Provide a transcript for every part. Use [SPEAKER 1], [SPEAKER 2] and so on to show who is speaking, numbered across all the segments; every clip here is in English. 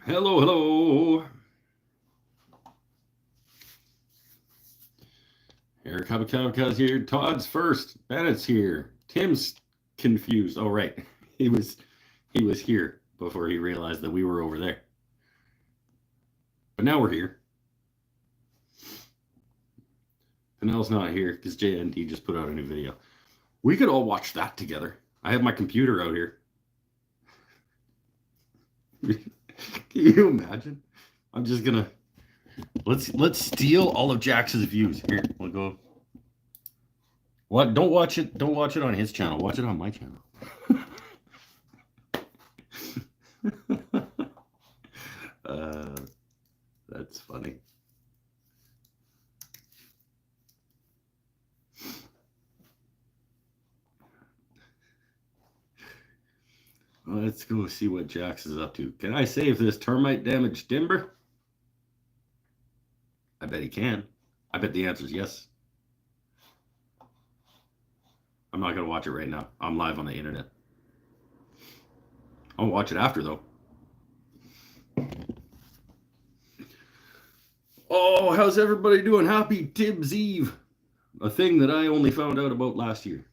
[SPEAKER 1] Hello, hello. Eric Hubba here. Todd's first. Bennett's here. Tim's confused. Oh, right. He was here before he realized that we were over there. But now we're here. Panel's not here because JND just put out a new video. We could all watch that together. I have my computer out here. Can you imagine? I'm just gonna let's steal all of Jax's views. Here, we'll go. What? Don't watch it. Don't watch it on his channel. Watch it on my channel. That's funny. Let's go see what Jax is up to. Can I save this termite damaged timber? I bet he can. I bet the answer is yes. I'm not going to watch it right now. I'm live on the internet. I'll watch it after, though. Oh, how's everybody doing? Happy Tibb's Eve. A thing that I only found out about last year.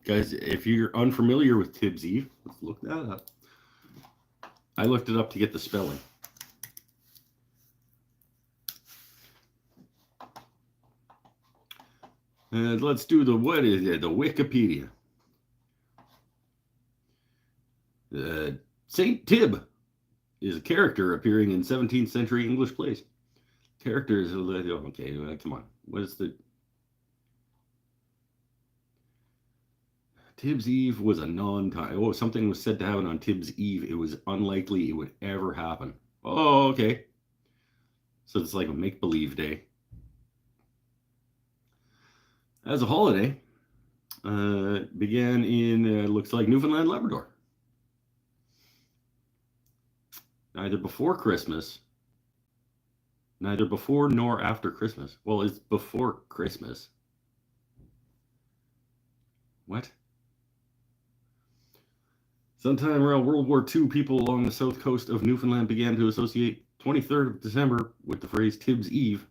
[SPEAKER 1] Guys, if you're unfamiliar with Tibb's Eve, let's look that up. I looked it up to get the spelling. And let's do the, what is it? The Wikipedia. Saint Tibb is a character appearing in 17th century English plays. Character is, okay, come on. What is the... Tibb's Eve was a non-time. Oh, something was said to happen on Tibb's Eve. It was unlikely it would ever happen. Oh, okay. So it's like a make-believe day. As a holiday, began in, looks like Newfoundland, Labrador. Neither before Christmas, neither before nor after Christmas. Well, it's before Christmas. What? Sometime around World War II, people along the south coast of Newfoundland began to associate 23rd of December with the phrase Tibb's Eve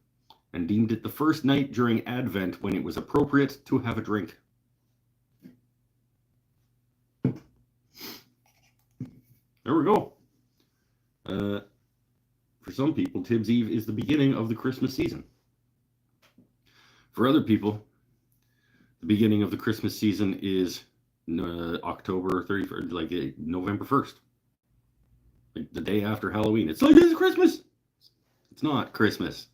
[SPEAKER 1] and deemed it the first night during Advent when it was appropriate to have a drink. There we go. For some people, Tibb's Eve is the beginning of the Christmas season. For other people, the beginning of the Christmas season is October 31st, like November 1st. Like the day after Halloween. It's like, it's Christmas. It's not Christmas.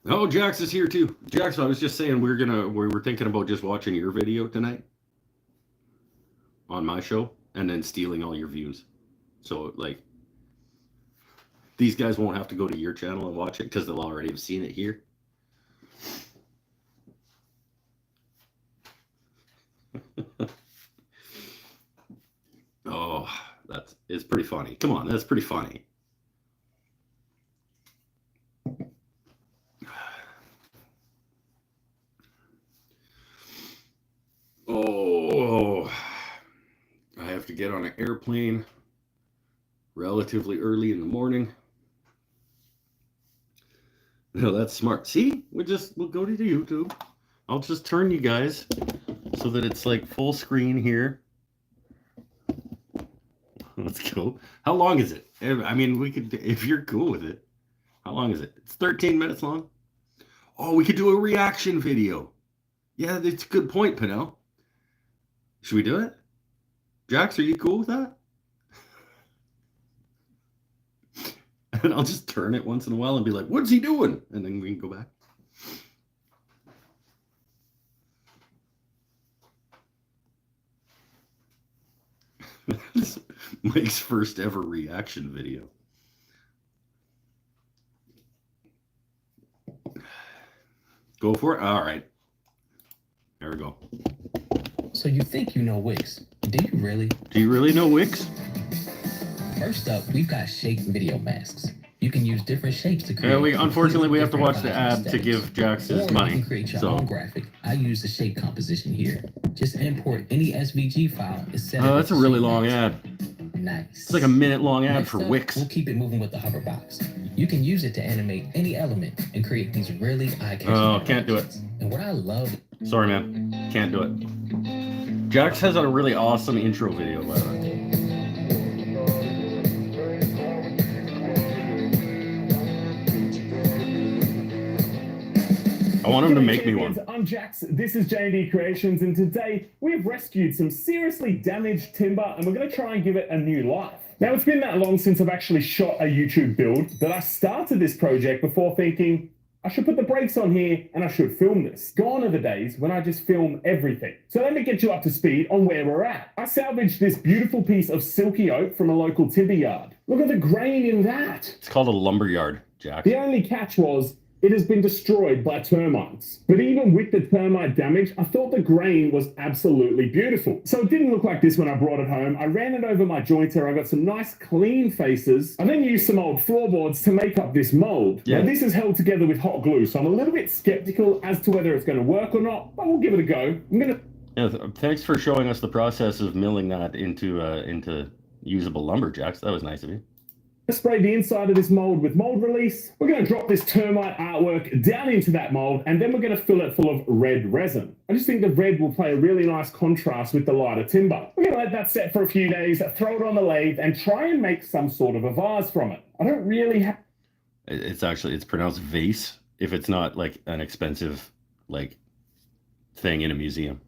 [SPEAKER 1] Oh, Jax is here too. Jax, I was just saying we were thinking about just watching your video tonight on my show and then stealing all your views. So like these guys won't have to go to your channel and watch it because they'll already have seen it here. Oh, it's pretty funny. Come on, that's pretty funny. Oh, I have to get on an airplane relatively early in the morning. No, that's smart. See, we'll go to YouTube. I'll just turn you guys so that it's like full screen here. Let's go. How long is it? I mean, we could, if you're cool with it. How long is it? It's 13 minutes long. Oh, we could do a reaction video. Yeah, that's a good point, Pinnell. Should we do it? Jax, are you cool with that? And I'll just turn it once in a while and be like, what's he doing? And then we can go back. Mike's first ever reaction video. Go for it. All right. There we go.
[SPEAKER 2] So you think you know wigs. Do you really?
[SPEAKER 1] Do you really know Wix?
[SPEAKER 2] First up, we've got shape video masks. You can use different shapes to create.
[SPEAKER 1] Unfortunately, we have to watch the ad to give Jax his money.
[SPEAKER 2] You can create your own graphic. I use the shape composition here. Just import any SVG file.
[SPEAKER 1] Oh, that's a really long ad.
[SPEAKER 2] Nice.
[SPEAKER 1] It's like a minute-long ad for
[SPEAKER 2] up,
[SPEAKER 1] Wix.
[SPEAKER 2] We'll keep it moving with the hover box. You can use it to animate any element and create these really eye-catching.
[SPEAKER 1] Oh, can't do it.
[SPEAKER 2] And what I love.
[SPEAKER 1] Sorry, man. Can't do it. Jax has a really awesome intro video, by the way. I want him to make me one.
[SPEAKER 3] I'm Jax, this is J&D Creations, and today we have rescued some seriously damaged timber and we're going to try and give it a new life. Now, it's been that long since I've actually shot a YouTube build that I started this project before thinking, I should put the brakes on here and I should film this. Gone are the days when I just film everything. So let me get you up to speed on where we're at. I salvaged this beautiful piece of silky oak from a local timber yard. Look at the grain in that.
[SPEAKER 1] It's called a lumber yard, Jack.
[SPEAKER 3] The only catch was, it has been destroyed by termites. But even with the termite damage, I thought the grain was absolutely beautiful. So it didn't look like this when I brought it home. I ran it over my jointer. I got some nice clean faces. I then used some old floorboards to make up this mold.
[SPEAKER 1] Yeah.
[SPEAKER 3] Now this is held together with hot glue, so I'm a little bit skeptical as to whether it's going to work or not, but we'll give it a go.
[SPEAKER 1] Yeah, thanks for showing us the process of milling that into usable lumber, Jax. That was nice of you.
[SPEAKER 3] Spray the inside of this mold with mold release. We're going to drop this termite artwork down into that mold, and then we're going to fill it full of red resin. I just think the red will play a really nice contrast with the lighter timber. We're going to let that set for a few days, throw it on the lathe, and try and make some sort of a vase from it. I don't really have...
[SPEAKER 1] It's pronounced vase if it's not like an expensive thing in a museum.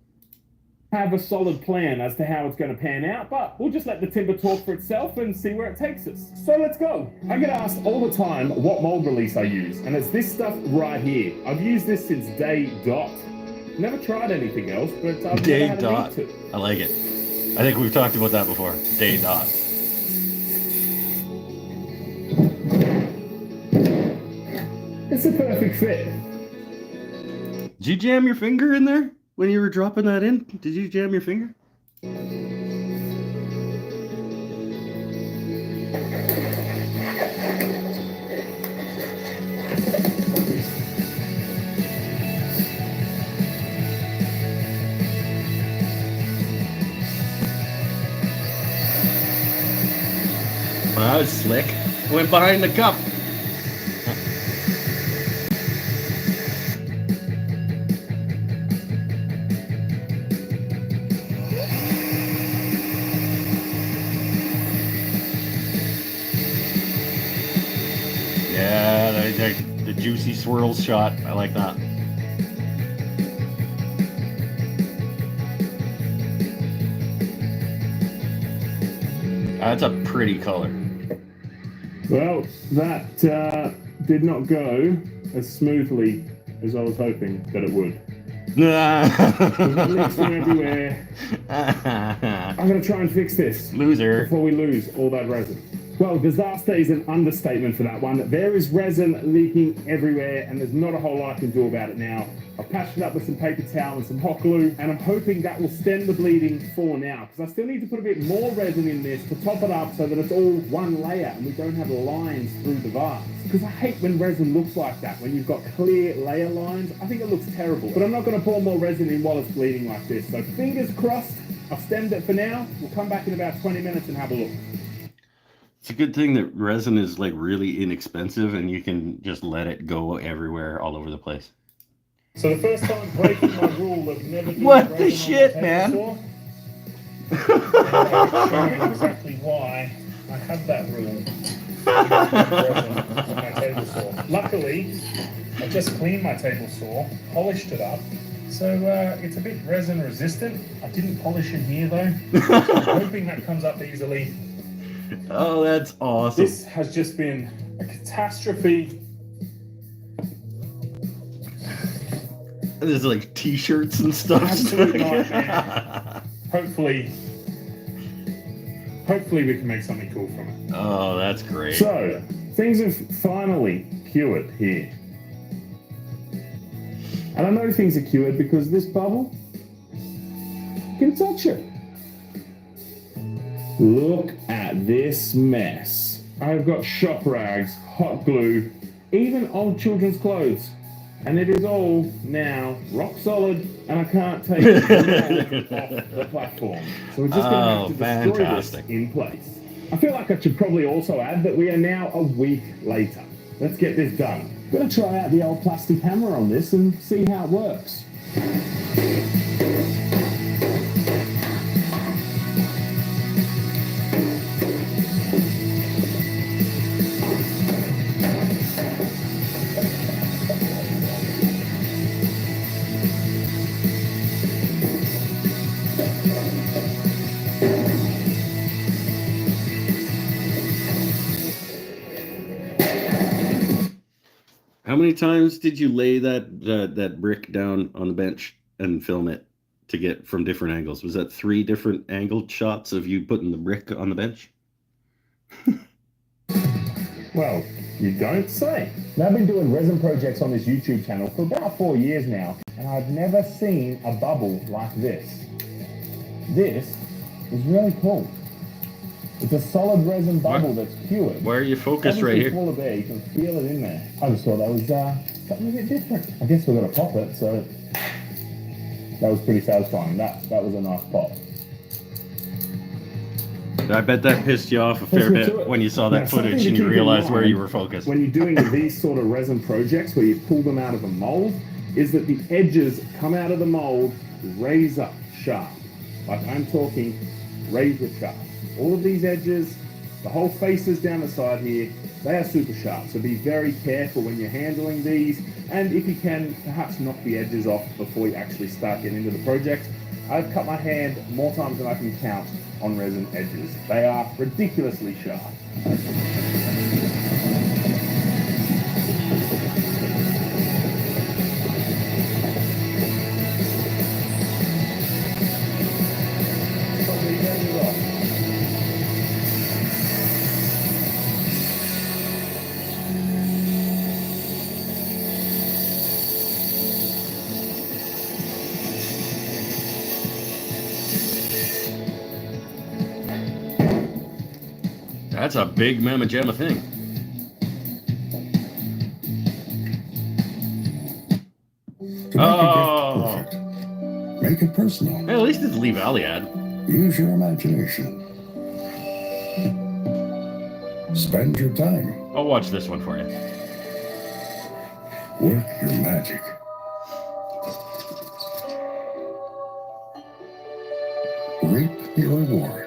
[SPEAKER 3] Have a solid plan as to how it's going to pan out, but we'll just let the timber talk for itself and see where it takes us. So let's go. I get asked all the time what mold release I use, and it's this stuff right here. I've used this since day dot. Never tried anything else, but I've
[SPEAKER 1] day
[SPEAKER 3] never had
[SPEAKER 1] dot.
[SPEAKER 3] a need to.
[SPEAKER 1] I like it. I think we've talked about that before. Day dot.
[SPEAKER 3] It's a perfect fit.
[SPEAKER 1] Did you jam your finger in there? When you were dropping that in, did you jam your finger? Well, that was slick. Went behind the cup. The juicy swirls shot. I like that. That's a pretty color.
[SPEAKER 3] Well, that did not go as smoothly as I was hoping that it would. We've leaks from everywhere. I'm going to try and fix this.
[SPEAKER 1] Loser.
[SPEAKER 3] Before we lose all that resin. Well, disaster is an understatement for that one. There is resin leaking everywhere, and there's not a whole lot I can do about it now. I've patched it up with some paper towel and some hot glue, and I'm hoping that will stem the bleeding for now, because I still need to put a bit more resin in this to top it up so that it's all one layer and we don't have lines through the vase. Because I hate when resin looks like that, when you've got clear layer lines. I think it looks terrible. But I'm not going to pour more resin in while it's bleeding like this. So fingers crossed, I've stemmed it for now. We'll come back in about 20 minutes and have a look.
[SPEAKER 1] It's a good thing that resin is really inexpensive and you can just let it go everywhere, all over the place.
[SPEAKER 3] So the first time breaking my rule of never doing
[SPEAKER 1] what the shit, man?
[SPEAKER 3] Exactly why I have that rule. On my table saw. Luckily, I just cleaned my table saw, polished it up, so it's a bit resin resistant. I didn't polish in here though. So I'm hoping that comes up easily.
[SPEAKER 1] Oh, that's awesome.
[SPEAKER 3] This has just been a catastrophe.
[SPEAKER 1] There's t-shirts and stuff.
[SPEAKER 3] Absolute nightmare. Hopefully we can make something cool from it.
[SPEAKER 1] Oh, that's great.
[SPEAKER 3] So, things have finally cured here. And I know things are cured because this bubble can touch it. Look at this mess. I've got shop rags, hot glue, even old children's clothes. And it is all now rock solid, and I can't take it off the platform. So we're just going to have to destroy
[SPEAKER 1] fantastic.
[SPEAKER 3] this in place. I feel like I should probably also add that we are now a week later. Let's get this done. I'm going to try out the old plastic hammer on this and see how it works.
[SPEAKER 1] How many times did you lay that brick down on the bench and film it to get from different angles? Was that 3 different angled shots of you putting the brick on the bench?
[SPEAKER 3] Well, you don't say. Now, I've been doing resin projects on this YouTube channel for about 4 years now, and I've never seen a bubble like this. This is really cool. It's a solid resin bubble that's cured.
[SPEAKER 1] Why are you focused right here?
[SPEAKER 3] Smaller there, you can feel it in there. I just thought that was something a bit different. I guess we've got to pop it, so that was pretty satisfying. That was a nice pop.
[SPEAKER 1] I bet that pissed you off a fair bit when you saw that footage and you realized where you were focused.
[SPEAKER 3] When you're doing these sort of resin projects where you pull them out of a mold, is that the edges come out of the mold razor sharp. Like I'm talking razor sharp. All of these edges, the whole faces down the side here, they are super sharp. So be very careful when you're handling these. And if you can, perhaps knock the edges off before you actually start getting into the project. I've cut my hand more times than I can count on resin edges. They are ridiculously sharp.
[SPEAKER 1] That's a big mamma jamma thing.
[SPEAKER 4] To make a gift perfect, make it personal.
[SPEAKER 1] Hey, at least it's Lee Valley ad.
[SPEAKER 4] Use your imagination. Spend your time.
[SPEAKER 1] I'll watch this one for you.
[SPEAKER 4] Work your magic. Reap your reward.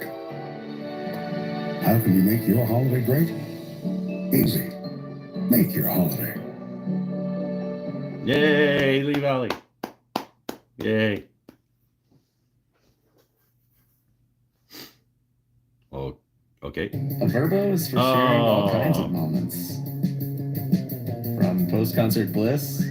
[SPEAKER 4] How can you make your holiday great? Easy. Make your holiday.
[SPEAKER 1] Yay, Lee Valley. Yay. Oh, okay.
[SPEAKER 2] A Verbo is for sharing all kinds of moments. From post-concert bliss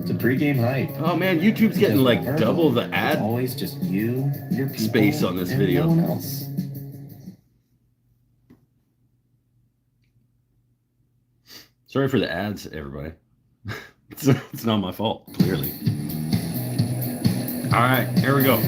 [SPEAKER 2] to pre-game hype.
[SPEAKER 1] Oh man, YouTube's getting like
[SPEAKER 2] Verbo,
[SPEAKER 1] double the
[SPEAKER 2] it's
[SPEAKER 1] ad
[SPEAKER 2] always just you, your people,
[SPEAKER 1] space on this
[SPEAKER 2] and
[SPEAKER 1] video.
[SPEAKER 2] no one else.
[SPEAKER 1] Sorry for the ads, everybody. It's not my fault, clearly. All right, here we go.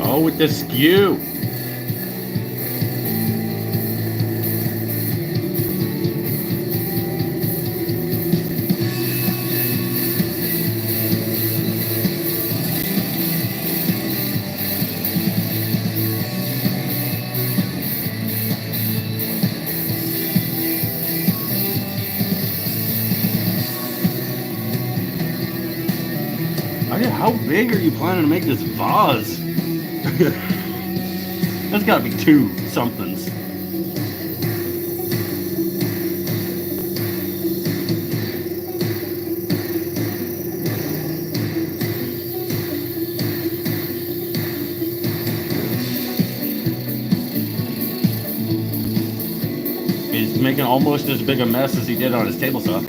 [SPEAKER 1] Oh, with the skew. How big are you planning to make this vase? That's gotta be 2 somethings. He's making almost as big a mess as he did on his table saw.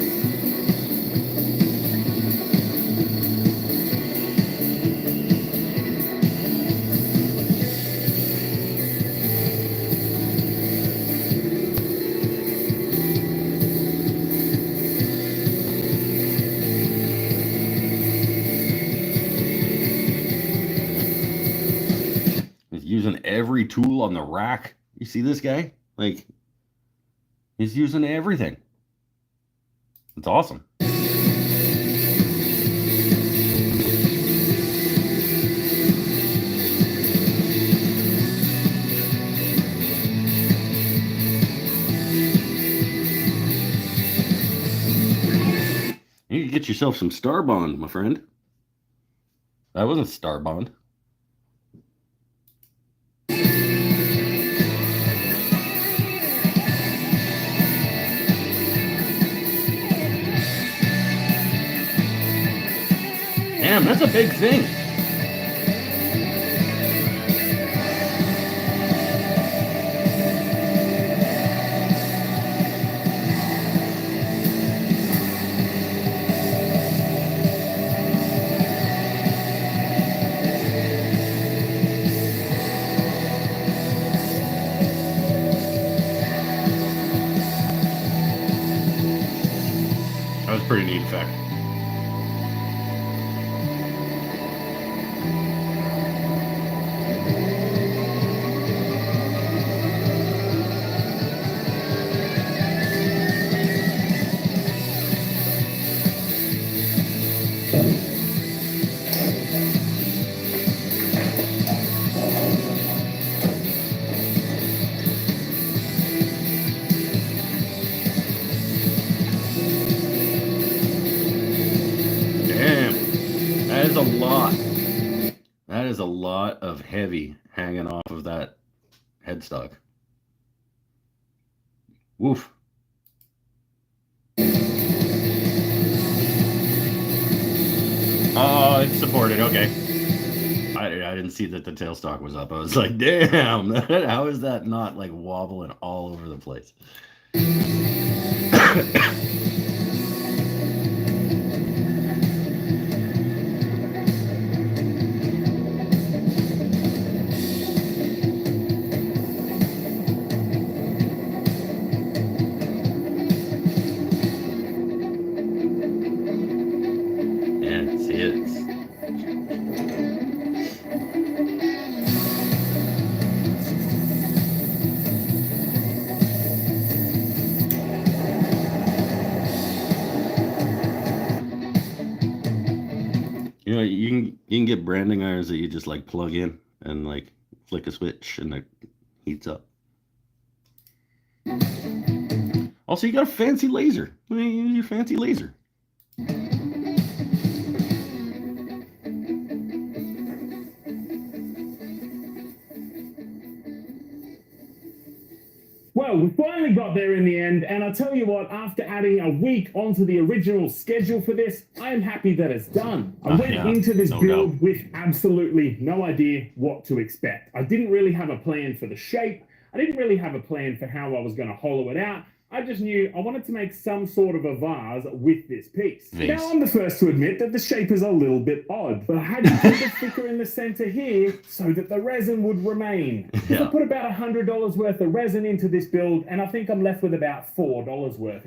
[SPEAKER 1] using every tool on the rack. You see this guy? Like, he's using everything. It's awesome. You can get yourself some Star Bond, my friend. That wasn't Star Bond. Damn, that's a big thing. That was a pretty neat effect. That is a lot. That is a lot of heavy hanging off of that headstock. Woof. Oh, it's supported. Okay. I didn't see that the tailstock was up. I was like, damn, how is that not like wobbling all over the place? You know, you can get branding irons that you just like plug in and like flick a switch and it heats up. Also, you got a fancy laser. I mean, use your fancy laser.
[SPEAKER 3] Well, we finally got there in the end, and I'll tell you what, after adding a week onto the original schedule for this, I am happy that it's done. I went into this build with absolutely no idea what to expect. I didn't really have a plan for the shape. I didn't really have a plan for how I was going to hollow it out. I just knew I wanted to make some sort of a vase with this piece. Now, I'm the first to admit that the shape is a little bit odd, but I had to put the sticker in the center here so that the resin would remain. I put about $100 worth of resin into this build, and I think I'm left with about $4 worth.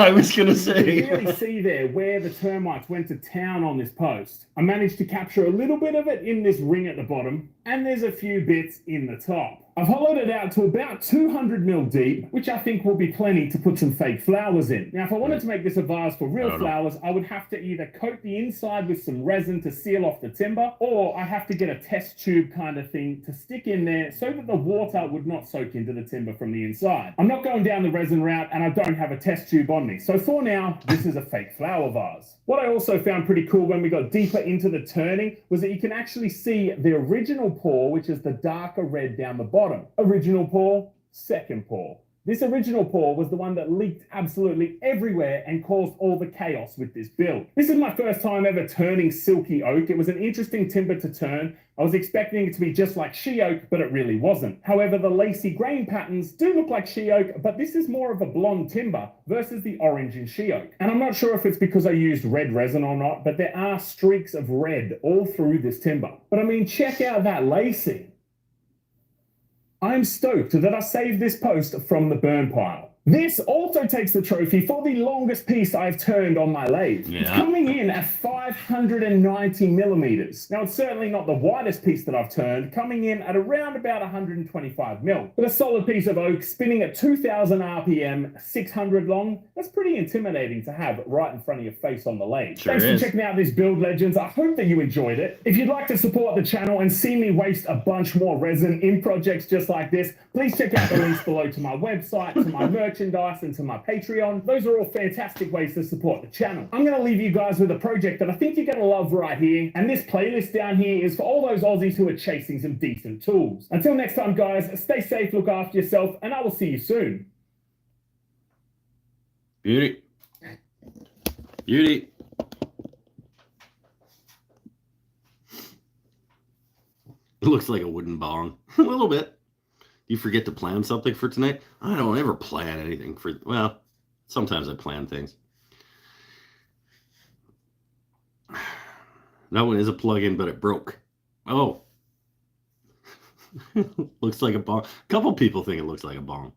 [SPEAKER 1] I was going to say.
[SPEAKER 3] You can really see there where the termites went to town on this post. I managed to capture a little bit of it in this ring at the bottom, and there's a few bits in the top. I've hollowed it out to about 200 mil deep, which I think will be plenty to put some fake flowers in. Now, if I wanted to make this a vase for real flowers, I would have to either coat the inside with some resin to seal off the timber, or I have to get a test tube kind of thing to stick in there so that the water would not soak into the timber from the inside. I'm not going down the resin route, and I don't have a test tube on me. So for now, this is a fake flower vase. What I also found pretty cool when we got deeper into the turning was that you can actually see the original pour, which is the darker red down the bottom. Original pour, second pour. This original pour was the one that leaked absolutely everywhere and caused all the chaos with this build. This is my first time ever turning silky oak. It was an interesting timber to turn. I was expecting it to be just like she oak, but it really wasn't. However, the lacy grain patterns do look like she oak, but this is more of a blonde timber versus the orange in she oak. And I'm not sure if it's because I used red resin or not, but there are streaks of red all through this timber. But I mean, check out that lacy. I'm stoked that I saved this post from the burn pile. This also takes the trophy for the longest piece I've turned on my lathe.
[SPEAKER 1] Yeah.
[SPEAKER 3] It's coming in at 590 millimeters. Now, it's certainly not the widest piece that I've turned, coming in at around about 125 mil. But a solid piece of oak spinning at 2000 RPM, 600 long, that's pretty intimidating to have right in front of your face on the lathe.
[SPEAKER 1] Sure
[SPEAKER 3] Thanks
[SPEAKER 1] is.
[SPEAKER 3] for checking out this build, legends. I hope that you enjoyed it. If you'd like to support the channel and see me waste a bunch more resin in projects just like this, please check out the links below to my website, to my merchandise, and to my Patreon. Those are all fantastic ways to support the channel. I'm going to leave you guys with a project that I think you're going to love right here, and this playlist down here is for all those Aussies who are chasing some decent tools. Until next time, guys, stay safe, look after yourself, and I will see you soon.
[SPEAKER 1] Beauty. Beauty. It looks like a wooden bong. A little bit. You forget to plan something for tonight? I don't ever plan anything for, well, sometimes I plan things. That one is a plug-in, but it broke. Oh. Looks like a bong. A couple people think it looks like a bong.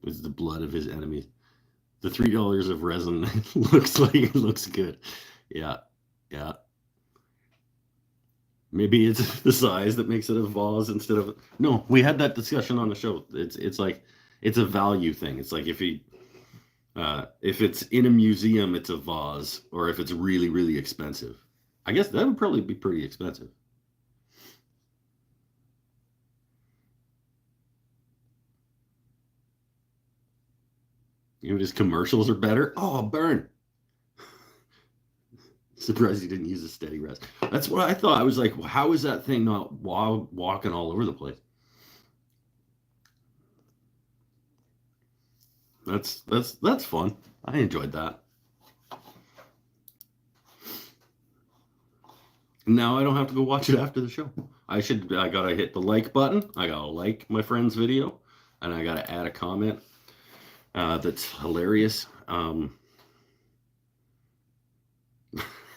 [SPEAKER 1] It's the blood of his enemies. The $3 of resin looks like it looks good. Yeah. Yeah. Maybe it's the size that makes it a vase instead of... No, we had that discussion on the show. It's like, it's a value thing. It's like if it's in a museum, it's a vase, or if it's really, really expensive. I guess that would probably be pretty expensive. You know, his commercials are better. Oh, burn. Surprised he didn't use a steady rest. That's what I thought. I was like, well, how is that thing not walking all over the place? That's fun. I enjoyed that. Now I don't have to go watch it after the show. I gotta hit the like button. I gotta like my friend's video, and I gotta add a comment that's hilarious.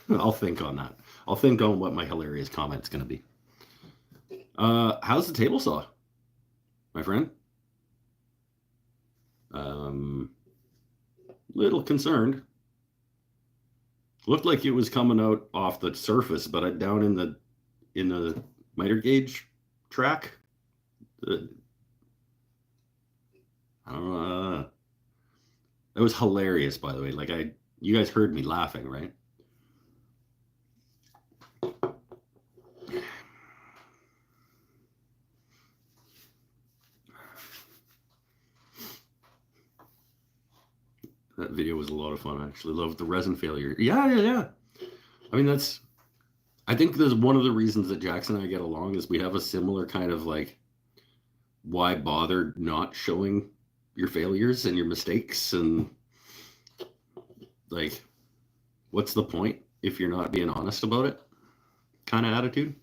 [SPEAKER 1] I'll think on that. I'll think on what my hilarious comment's going to be. How's the table saw, my friend? Little concerned. Looked like it was coming out off the surface, but down in the miter gauge track. I don't know. That was hilarious, by the way. Like you guys heard me laughing, right? That video was a lot of fun. I actually loved the resin failure. Yeah. I mean, I think there's one of the reasons that Jackson and I get along is we have a similar kind of like, why bother not showing your failures and your mistakes, and like, what's the point if you're not being honest about it kind of attitude.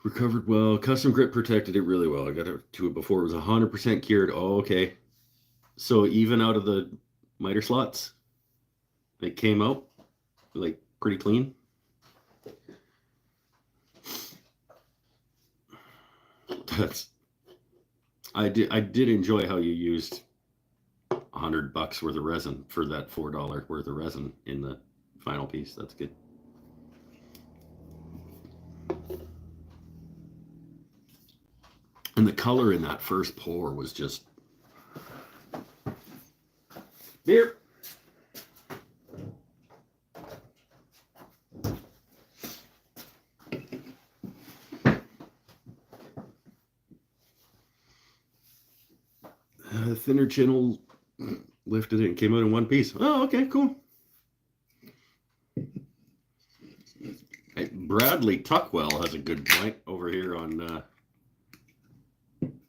[SPEAKER 1] Recovered well. Custom grip protected it really well. I got to it before it was 100% cured. Oh, okay. So even out of the miter slots, it came out like pretty clean. I did enjoy how you used $100 worth of resin for that $4 worth of resin in the final piece. That's good. And the color in that first pour was just beer. Thinner channel lifted it and came out in one piece. Oh, okay, cool. Hey, Bradley Tuckwell has a good point over here on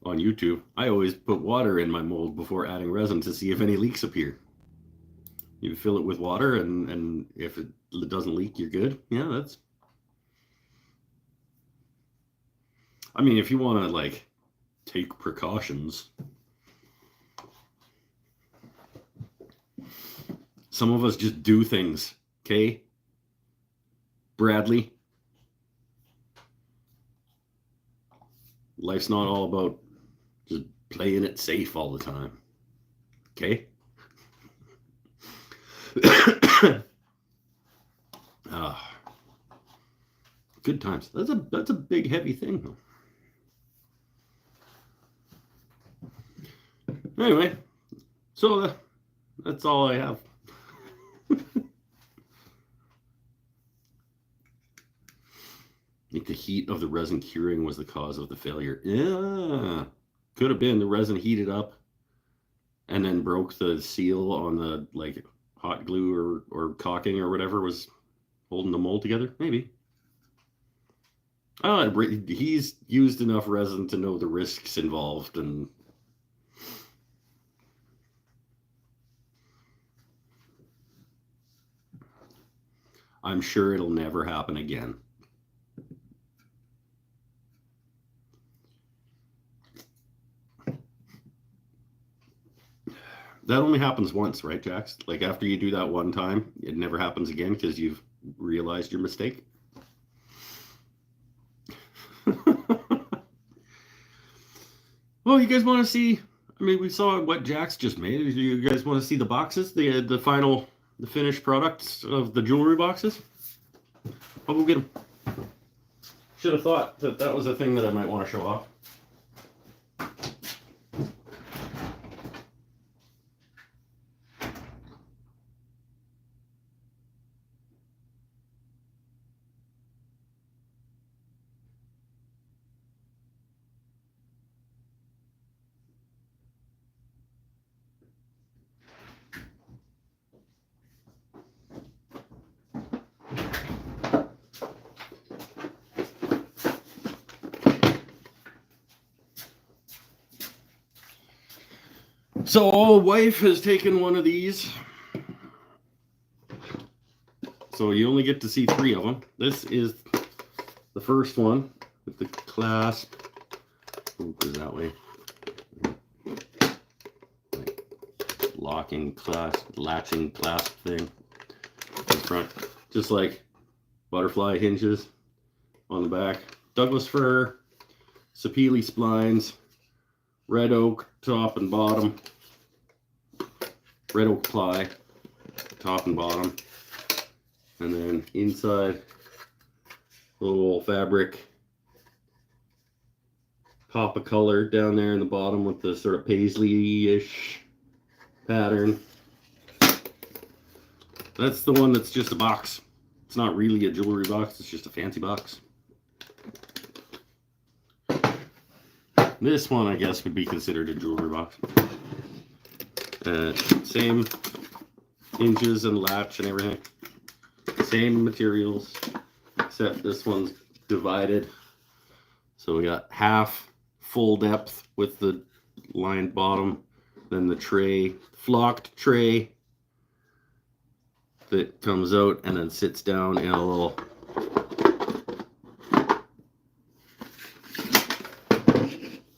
[SPEAKER 1] YouTube. I always put water in my mold before adding resin to see if any leaks appear. You fill it with water, and if it doesn't leak, you're good. Yeah, that's... I mean, if you want to, like, take precautions... Some of us just do things, okay? Bradley. Life's not all about just playing it safe all the time. Okay? Good times. That's a big heavy thing though. Anyway, so that's all I have. I think the heat of the resin curing was the cause of the failure. Yeah, could have been the resin heated up and then broke the seal on the like hot glue or caulking or whatever was holding the mold together. Maybe. He's used enough resin to know the risks involved, and I'm sure it'll never happen again. That only happens once, right, Jax? Like after you do that one time, it never happens again because you've realized your mistake. Well, you guys want to see? I mean, we saw what Jax just made. You guys want to see the boxes, the finished products of the jewelry boxes? I'll go get them. Should have thought that was a thing that I might want to show off. So, wife has taken one of these. So you only get to see 3 of them. This is the first one with the clasp. Ooh, goes that way. Like locking clasp, latching clasp thing in front. Just like butterfly hinges on the back. Douglas fir, sapele splines, red oak top and bottom. Red oak ply, top and bottom, and then inside little fabric pop of color down there in the bottom with the sort of paisley-ish pattern. That's the one that's just a box. It's not really a jewelry box, it's just a fancy box. This one, I guess, would be considered a jewelry box. Same hinges and latch and everything. Same materials, except this one's divided. So we got half full depth with the lined bottom, then the tray, flocked tray that comes out and then sits down in a little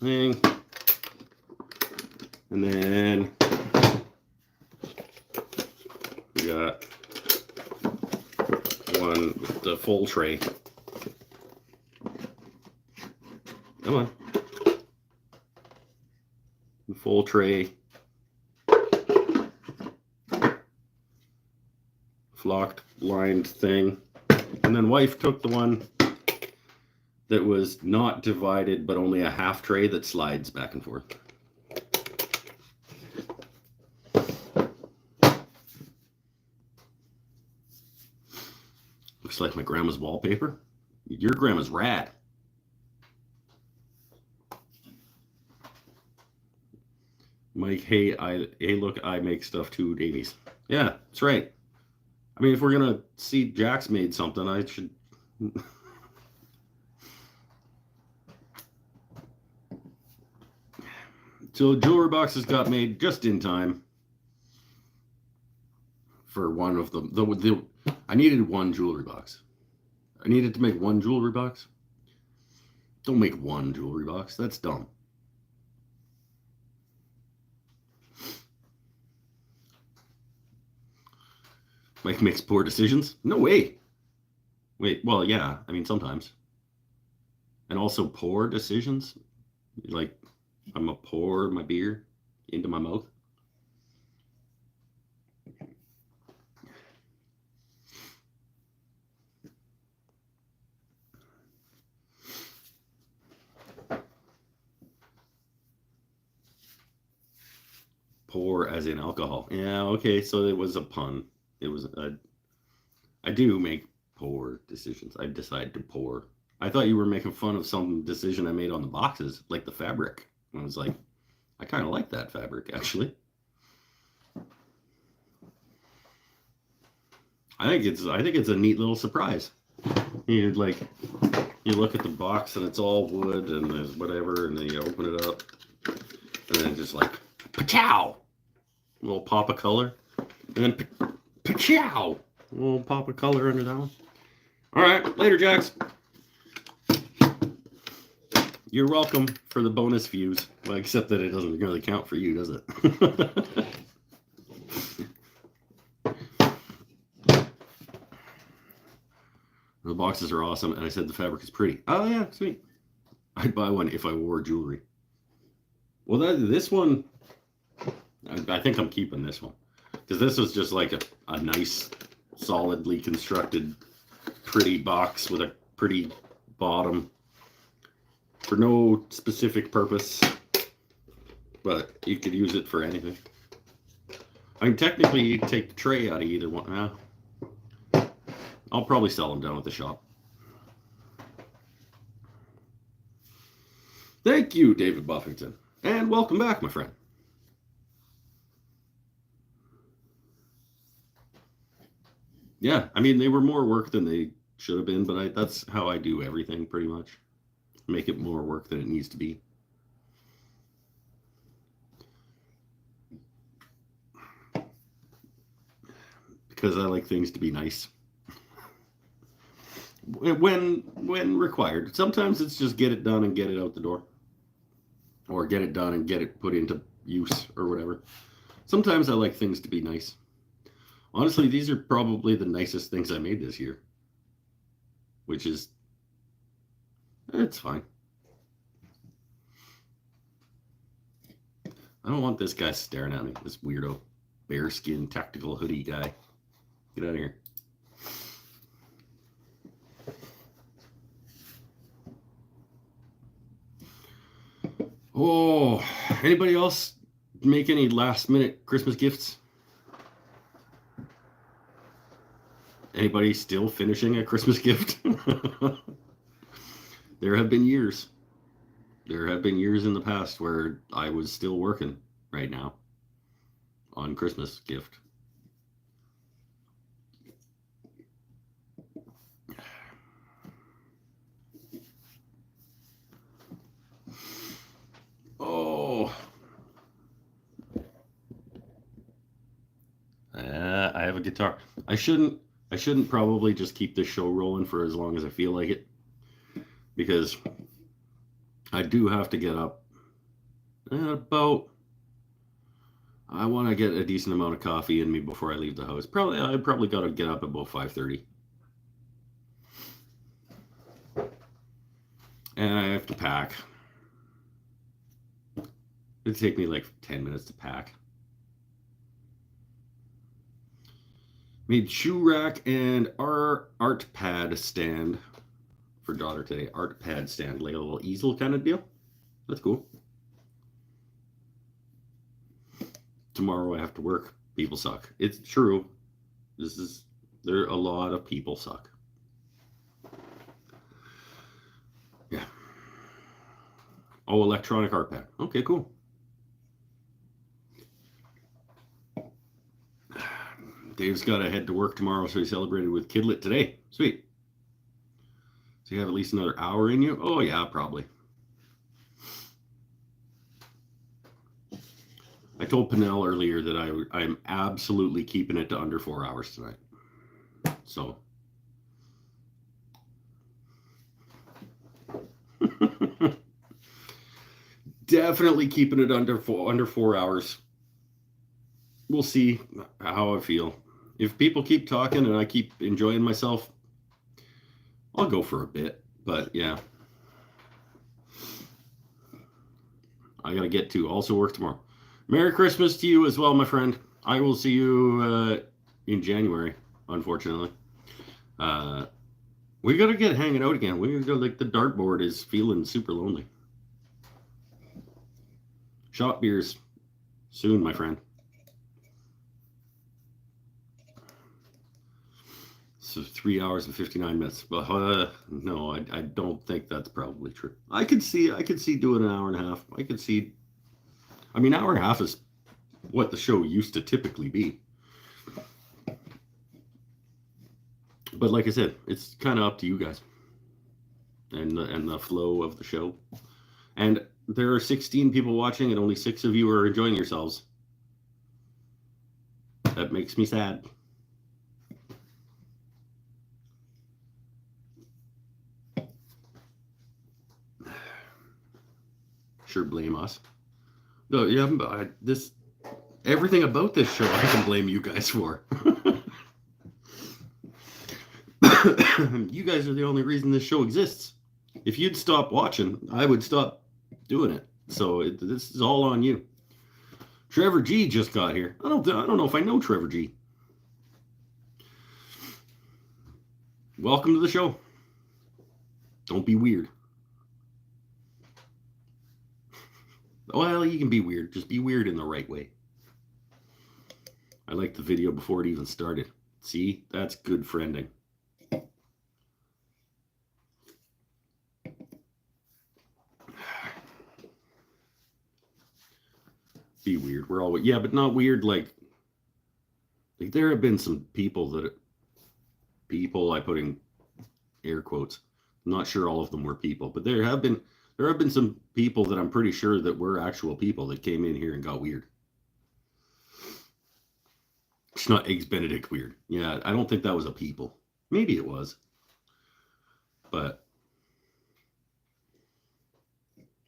[SPEAKER 1] thing. And then we got one with the full tray. Come on. The full tray. Flocked, lined thing. And then wife took the one that was not divided, but only a half tray that slides back and forth. Looks like my grandma's wallpaper. Your grandma's rad. Mike, hey, look, I make stuff too, Davies. Yeah, that's right. I mean, if we're gonna see Jax made something, I should. So jewelry boxes got made just in time for one of them. I needed one jewelry box. I needed to make one jewelry box. Don't make one jewelry box. That's dumb. Mike makes poor decisions? No way. Wait, well, yeah. I mean, sometimes. And also poor decisions? Like, I'm going to pour my beer into my mouth. Pour as in alcohol. Yeah, okay, so it was a pun. It was I do make poor decisions. I decide to pour. I thought you were making fun of some decision I made on the boxes, like the fabric. I was like, I kind of like that fabric, actually. I think it's a neat little surprise. You look at the box and it's all wood and there's whatever, and then you open it up, and then just like, pa-chow! A little pop of color, and then pa-chow! A little pop of color under that one. All right, later, Jax. You're welcome for the bonus views, well, except that it doesn't really count for you, does it? The boxes are awesome, and I said the fabric is pretty. Oh yeah, sweet. I'd buy one if I wore jewelry. Well, this one, I think I'm keeping this one, because this was just like a nice, solidly constructed, pretty box with a pretty bottom for no specific purpose, but you could use it for anything. I mean, technically, you take the tray out of either one. I'll probably sell them down at the shop. Thank you, David Buffington. And welcome back, my friend. Yeah, I mean, they were more work than they should have been, but that's how I do everything, pretty much. Make it more work than it needs to be. Because I like things to be nice. When required. Sometimes it's just get it done and get it out the door. Or get it done and get it put into use or whatever. Sometimes I like things to be nice. Honestly, these are probably the nicest things I made this year. Which is, it's fine. I don't want this guy staring at me, this weirdo bearskin tactical hoodie guy. Get out of here. Oh, anybody else make any last minute Christmas gifts? Anybody still finishing a Christmas gift? There have been years. There have been years in the past where I was still working right now on Christmas gift. Oh. I have a guitar. I shouldn't probably just keep this show rolling for as long as I feel like it, because I do have to get up about, I want to get a decent amount of coffee in me before I leave the house. I probably got to get up about 5:30. And I have to pack. It'd take me like 10 minutes to pack. Made shoe rack and our art pad stand for daughter today. Art pad stand, like a little easel kind of deal. That's cool. Tomorrow I have to work. People suck. It's true. There a lot of people suck. Yeah. Oh, electronic art pad. Okay, cool. Dave's got to head to work tomorrow, so he celebrated with Kidlet today. Sweet. So you have at least another hour in you? Oh, yeah, probably. I told Pinnell earlier that I'm absolutely keeping it to under 4 hours tonight. So. Definitely keeping it under 4 hours. We'll see how I feel. If people keep talking and I keep enjoying myself, I'll go for a bit. But yeah. I got to get to. Also work tomorrow. Merry Christmas to you as well, my friend. I will see you in January, unfortunately. We got to get hanging out again. We got to go, like, the dartboard is feeling super lonely. Shot beers soon, my friend. So 3 hours and 59 minutes. Well, no, I don't think that's probably true. I could see doing an hour and a half. I could see. I mean, hour and a half is what the show used to typically be. But like I said, it's kind of up to you guys and the flow of the show. And there are 16 people watching, and only 6 of you are enjoying yourselves. That makes me sad. Sure, blame us. No, yeah, but everything about this show I can blame you guys for. You guys are the only reason this show exists. If you'd stop watching, I would stop doing it. So this is all on you. Trevor G just got here. I don't know if I know Trevor G. Welcome to the show. Don't be weird. Well, you can be weird. Just be weird in the right way. I liked the video before it even started. See? That's good friending. Be weird. We're all... Yeah, but not weird like there have been some people I put in air quotes. I'm not sure all of them were people, but there have been some people that I'm pretty sure that were actual people that came in here and got weird. It's not Eggs Benedict weird. Yeah, I don't think that was a people. Maybe it was. But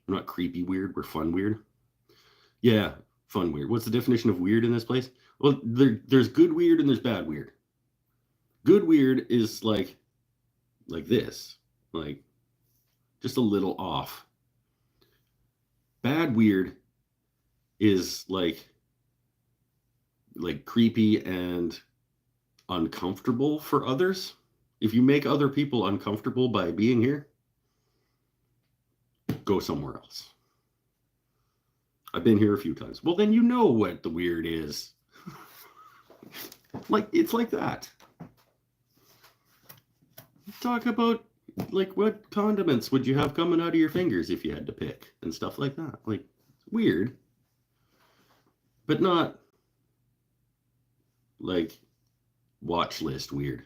[SPEAKER 1] we're not creepy weird. We're fun weird. Yeah, fun weird. What's the definition of weird in this place? Well, there's good weird and there's bad weird. Good weird is like this. Like, just a little off. Bad weird is like creepy and uncomfortable for others. If you make other people uncomfortable by being here, go somewhere else. I've been here a few times. Well, then you know what the weird is. It's like that. Talk about what condiments would you have coming out of your fingers if you had to pick and stuff like that. Like, weird, but not like watch list weird,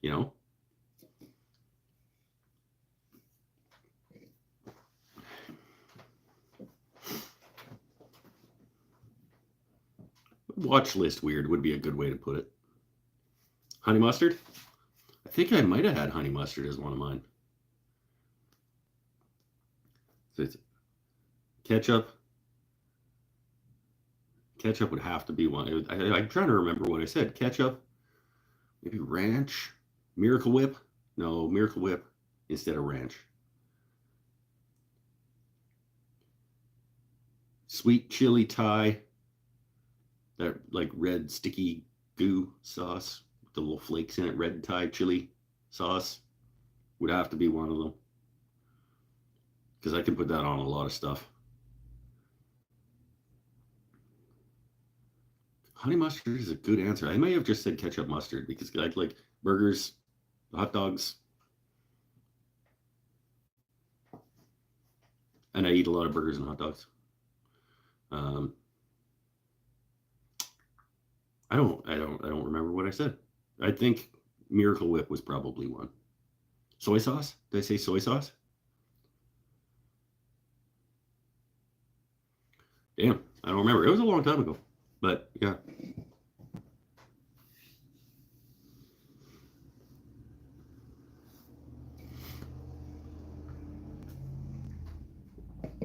[SPEAKER 1] you know? Watch list weird would be a good way to put it. Honey mustard? I think I might have had honey mustard as one of mine. So it's ketchup. Ketchup would have to be one. I'm trying to remember what I said. Ketchup, maybe ranch, Miracle Whip. No, Miracle Whip instead of ranch. Sweet chili Thai. That red sticky goo sauce. The little flakes in it, red Thai chili sauce would have to be one of them, because I can put that on a lot of stuff. Honey mustard is a good answer. I may have just said ketchup mustard because I like burgers, hot dogs, and I eat a lot of burgers and hot dogs. I don't remember what I said. I think Miracle Whip was probably one. Soy sauce? Did I say soy sauce? Damn, I don't remember. It was a long time ago, but yeah.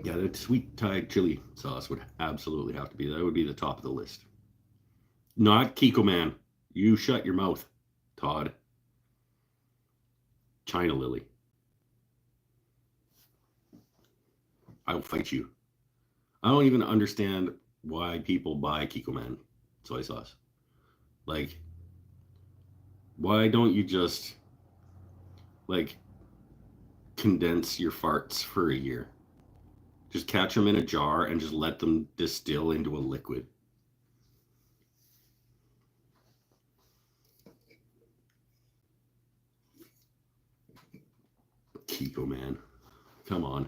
[SPEAKER 1] Yeah, the sweet Thai chili sauce would absolutely have to be. That would be the top of the list. Not Kiko Man. You shut your mouth, Todd. China Lily. I'll fight you. I don't even understand why people buy Kikkoman soy sauce. Like, why don't you just, like, condense your farts for a year? Just catch them in a jar and just let them distill into a liquid. Kikkoman. Come on.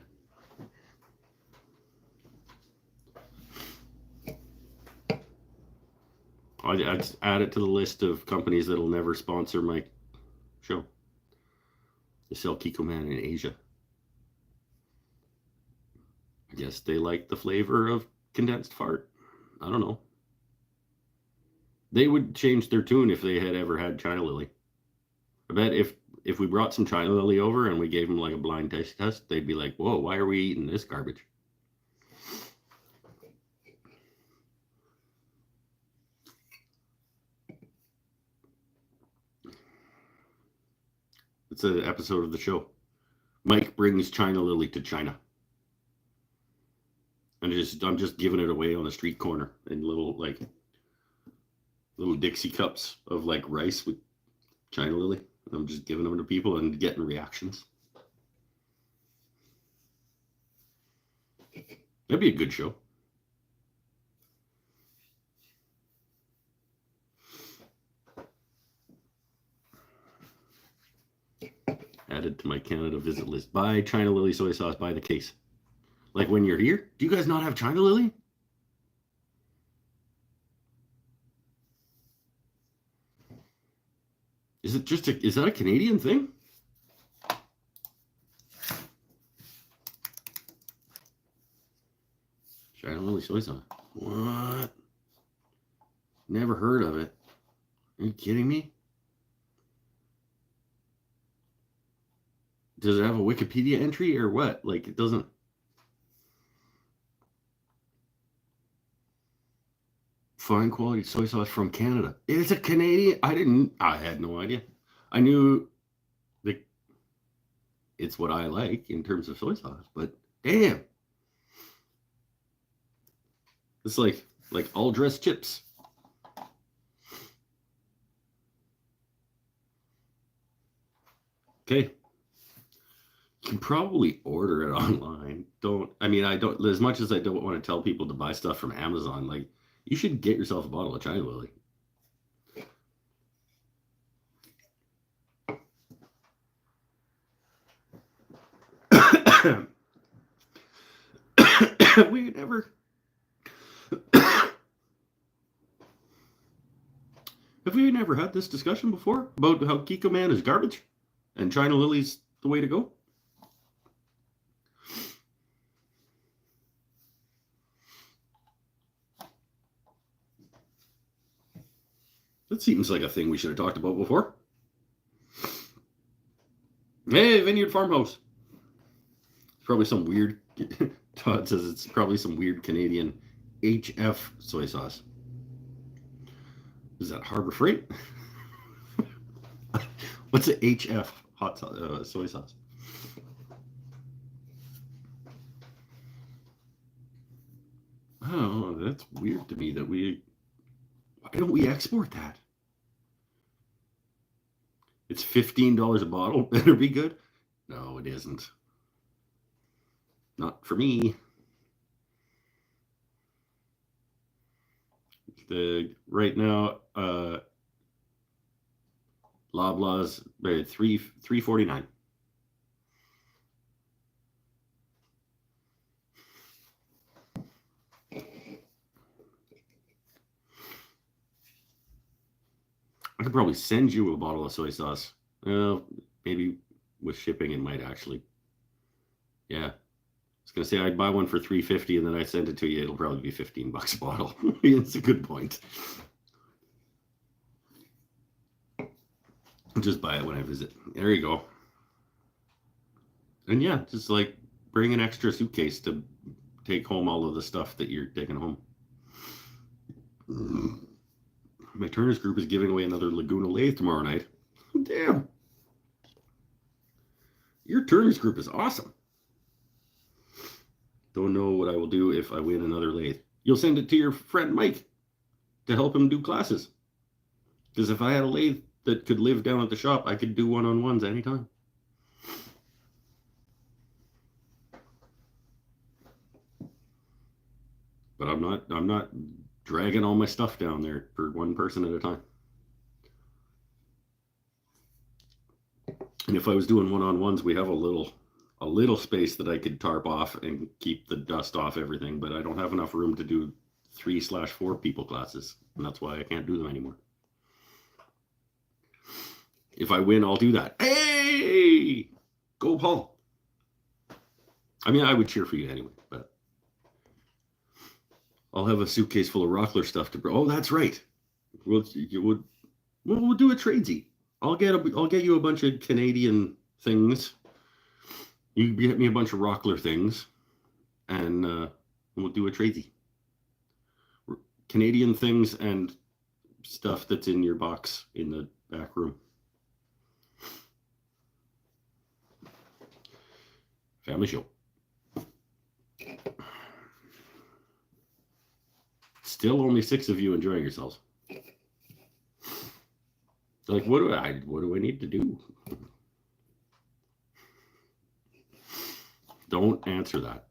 [SPEAKER 1] I'd add it to the list of companies that'll never sponsor my show. They sell Kikkoman in Asia. I guess they like the flavor of condensed fart. I don't know. They would change their tune if they had ever had China Lily. I bet if we brought some China Lily over and we gave them like a blind taste test, they'd be like, whoa, why are we eating this garbage? It's an episode of the show. Mike brings China Lily to China. And I'm just giving it away on the street corner in little Dixie cups of like rice with China Lily. I'm just giving them to people and getting reactions. That'd be a good show. Added to my Canada visit list. Buy China Lily soy sauce by the case. Like when you're here, do you guys not have China Lily? Is that a Canadian thing? China Lily soy sauce. What? Never heard of it. Are you kidding me? Does it have a Wikipedia entry or what? Like, it doesn't. Fine quality soy sauce from Canada. It's a Canadian. I had no idea. I knew that it's what I like in terms of soy sauce, but damn. It's like all dressed chips. Okay. You can probably order it online. I don't, as much as I don't want to tell people to buy stuff from Amazon, like, you should get yourself a bottle of China Lily. We never. Have we never had this discussion before about how Kikkoman is garbage and China Lily's the way to go? That seems like a thing we should have talked about before. Hey, Vineyard Farmhouse. It's probably some weird, Todd says it's probably some weird Canadian HF soy sauce. Is that Harbor Freight? What's an HF hot soy sauce? Oh, that's weird to me that why don't we export that? It's $15 a bottle. Better be good. No, it isn't. Not for me. Right now, Loblaws $3.49. I could probably send you a bottle of soy sauce. Maybe with shipping it might actually. Yeah. I was gonna say I'd buy one for $3.50 and then I send it to you. It'll probably be $15 a bottle. It's a good point. I'll just buy it when I visit. There you go. And yeah, just like bring an extra suitcase to take home all of the stuff that you're taking home. My Turner's group is giving away another Laguna lathe tomorrow night. Damn. Your Turner's group is awesome. Don't know what I will do if I win another lathe. You'll send it to your friend Mike to help him do classes. Because if I had a lathe that could live down at the shop, I could do one-on-ones anytime. But I'm not dragging all my stuff down there for one person at a time. And if I was doing one-on-ones, we have a little space that I could tarp off and keep the dust off everything, but I don't have enough room to do 3/4 people classes, and that's why I can't do them anymore. If I win, I'll do that. Hey, go Paul. I mean, I would cheer for you anyway, but I'll have a suitcase full of Rockler stuff to bring. Oh, that's right. We'll do a tradesy. I'll get you a bunch of Canadian things. You get me a bunch of Rockler things, and we'll do a tradesy. Canadian things and stuff that's in your box in the back room. Family show. Still only 6 of you enjoying yourselves. Like, what do I need to do? Don't answer that.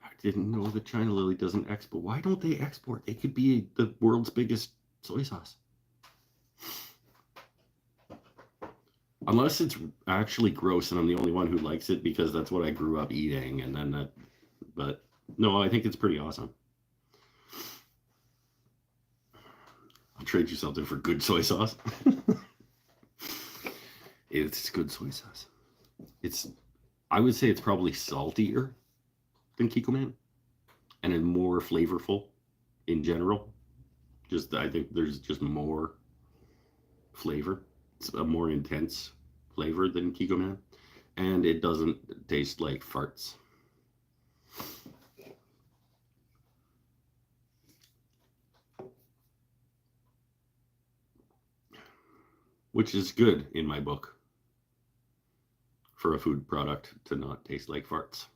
[SPEAKER 1] I didn't know the China Lily doesn't export. Why don't they export? They could be the world's biggest soy sauce. Unless it's actually gross and I'm the only one who likes it because that's what I grew up eating, and then that. But no, I think it's pretty awesome. I'll trade you something for good soy sauce. It's good soy sauce. I would say it's probably saltier than Kikkoman and more flavorful in general. I think there's just more flavor. It's a more intense flavor than Kikkoman, and it doesn't taste like farts. Which is good in my book for a food product to not taste like farts.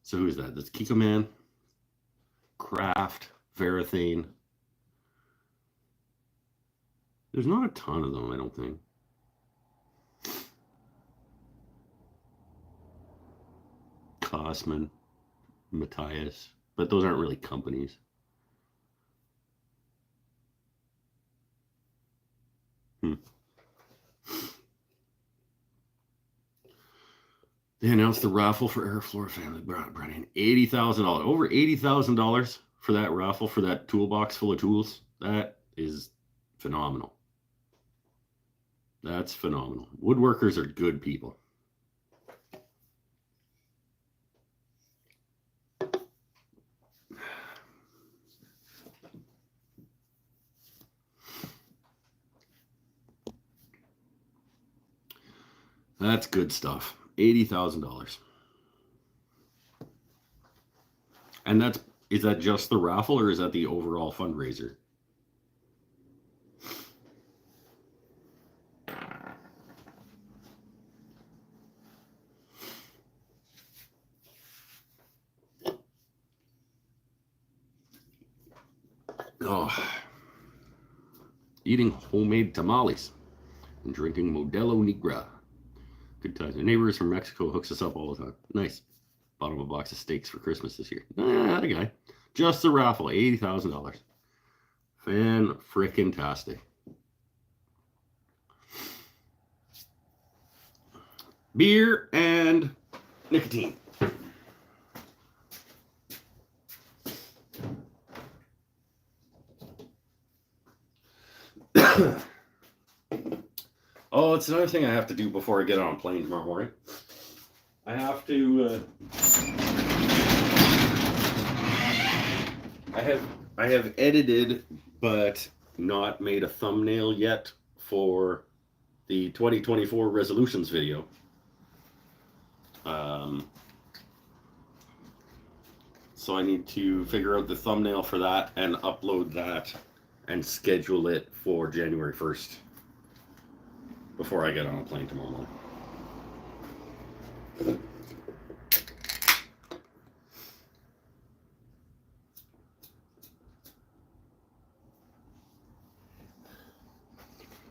[SPEAKER 1] So who is that? That's Kikkoman, Kraft, Varathane. There's not a ton of them, I don't think. Kosman, Matthias, but those aren't really companies. They announced the raffle for Airfloor family. Brennan, $80,000. Over $80,000 for that raffle, for that toolbox full of tools. That is phenomenal. That's phenomenal. Woodworkers are good people. That's good stuff. $80,000. And is that just the raffle or is that the overall fundraiser? Oh, eating homemade tamales and drinking Modelo Negra. Good times. My neighbors from Mexico hooks us up all the time. Nice. Bought him a box of steaks for Christmas this year. That a guy. Just the raffle, $80,000. Fan-frickin-tastic. Beer and nicotine. Oh, it's another thing I have to do before I get on a plane tomorrow morning. I have to. I have edited, but not made a thumbnail yet for the 2024 resolutions video. So I need to figure out the thumbnail for that and upload that and schedule it for January 1st before I get on a plane tomorrow morning.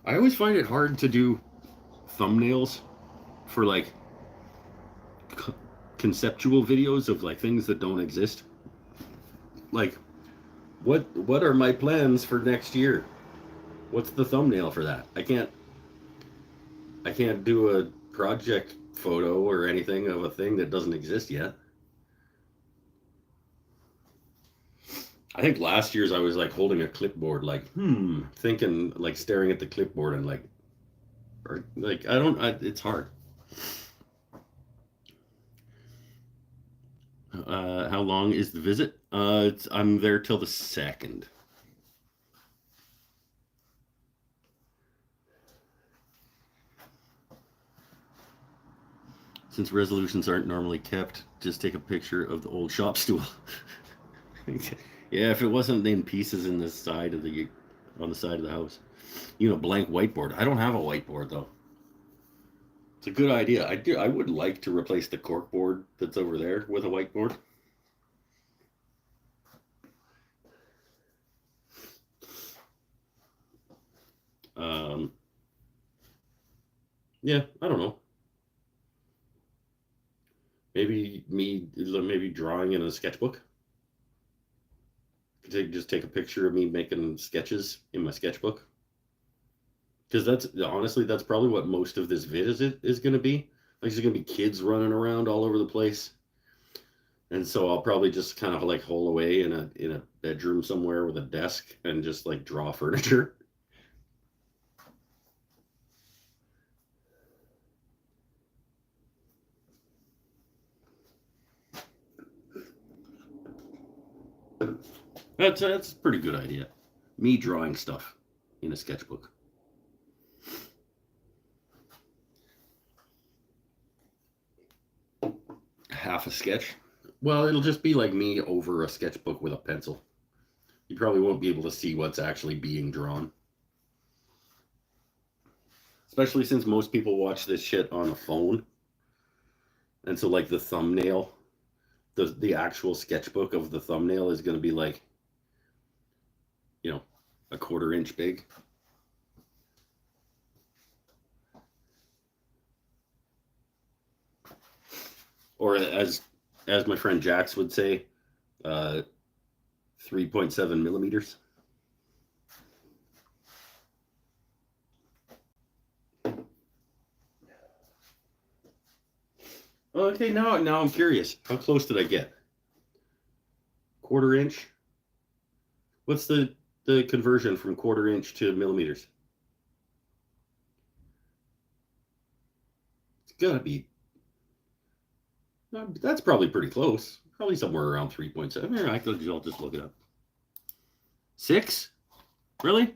[SPEAKER 1] I always find it hard to do thumbnails for like conceptual videos of like things that don't exist. Like, what are my plans for next year? What's the thumbnail for that? I can't do a project photo or anything of a thing that doesn't exist yet. I think last year's I was like holding a clipboard, like thinking, like staring at the clipboard and like, or like it's hard. How long is the visit? I'm there till the 2nd. Since resolutions aren't normally kept, just take a picture of the old shop stool. Yeah, if it wasn't in pieces on the side of the house. Blank whiteboard. I don't have a whiteboard though. It's a good idea. I would like to replace the corkboard that's over there with a whiteboard. Yeah, I don't know. Maybe drawing in a sketchbook. Just take a picture of me making sketches in my sketchbook. Because that's probably what most of this vid is going to be. Like, there's going to be kids running around all over the place. And so I'll probably just kind of like hole away in a bedroom somewhere with a desk and just like draw furniture. That's a pretty good idea. Me drawing stuff in a sketchbook. Half a sketch. Well, it'll just be like me over a sketchbook with a pencil. You probably won't be able to see what's actually being drawn. Especially since most people watch this shit on a phone. And so like the thumbnail, the actual sketchbook of the thumbnail is going to be like, a 1/4 inch big. Or as my friend Jax would say, 3.7 millimeters. Okay, now I'm curious. How close did I get? 1/4 inch? What's the conversion from 1/4 inch to millimeters? It's gotta be. That's probably pretty close. Probably somewhere around 3.7. Here, I'll just look it up. 6? Really?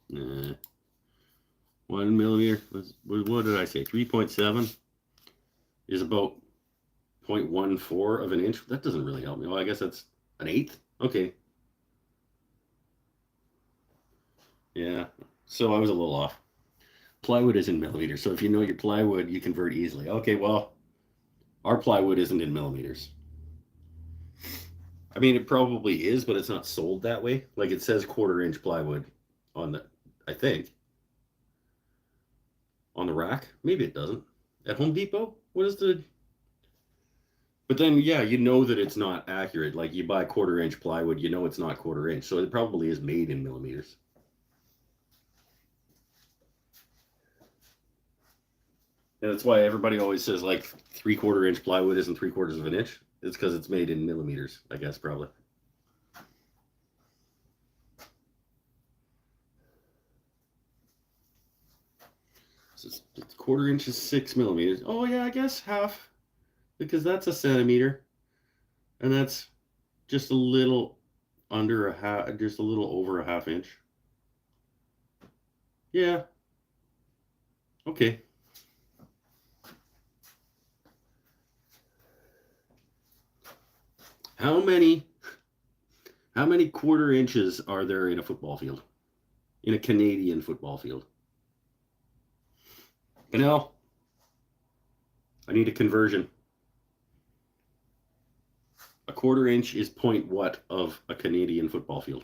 [SPEAKER 1] Nah. 1 millimeter. What did I say? 3.7 is about 0.14 of an inch. That doesn't really help me. Well, I guess that's an eighth. Okay. Yeah. So I was a little off. Plywood is in millimeters. So if you know your plywood, you convert easily. Okay, well, our plywood isn't in millimeters. I mean, it probably is, but it's not sold that way. Like, it says 1/4 inch plywood on the, I think, on the rack. Maybe it doesn't. At Home Depot? What is the... But then, yeah, you know that it's not accurate. Like, you buy 1/4 inch plywood, you know it's not 1/4 inch. So it probably is made in millimeters. And that's why everybody always says, like, 3/4 inch plywood isn't 3/4 of an inch. It's because it's made in millimeters, I guess, probably. So it's 1/4 inch is 6 millimeters. Oh, yeah, I guess half. Because that's a centimeter. And that's just a little under a half, just a little over a ½ inch. Yeah. Okay. How many quarter inches are there in a football field? In a Canadian football field? Canal, I need a conversion. A quarter inch is point what of a Canadian football field?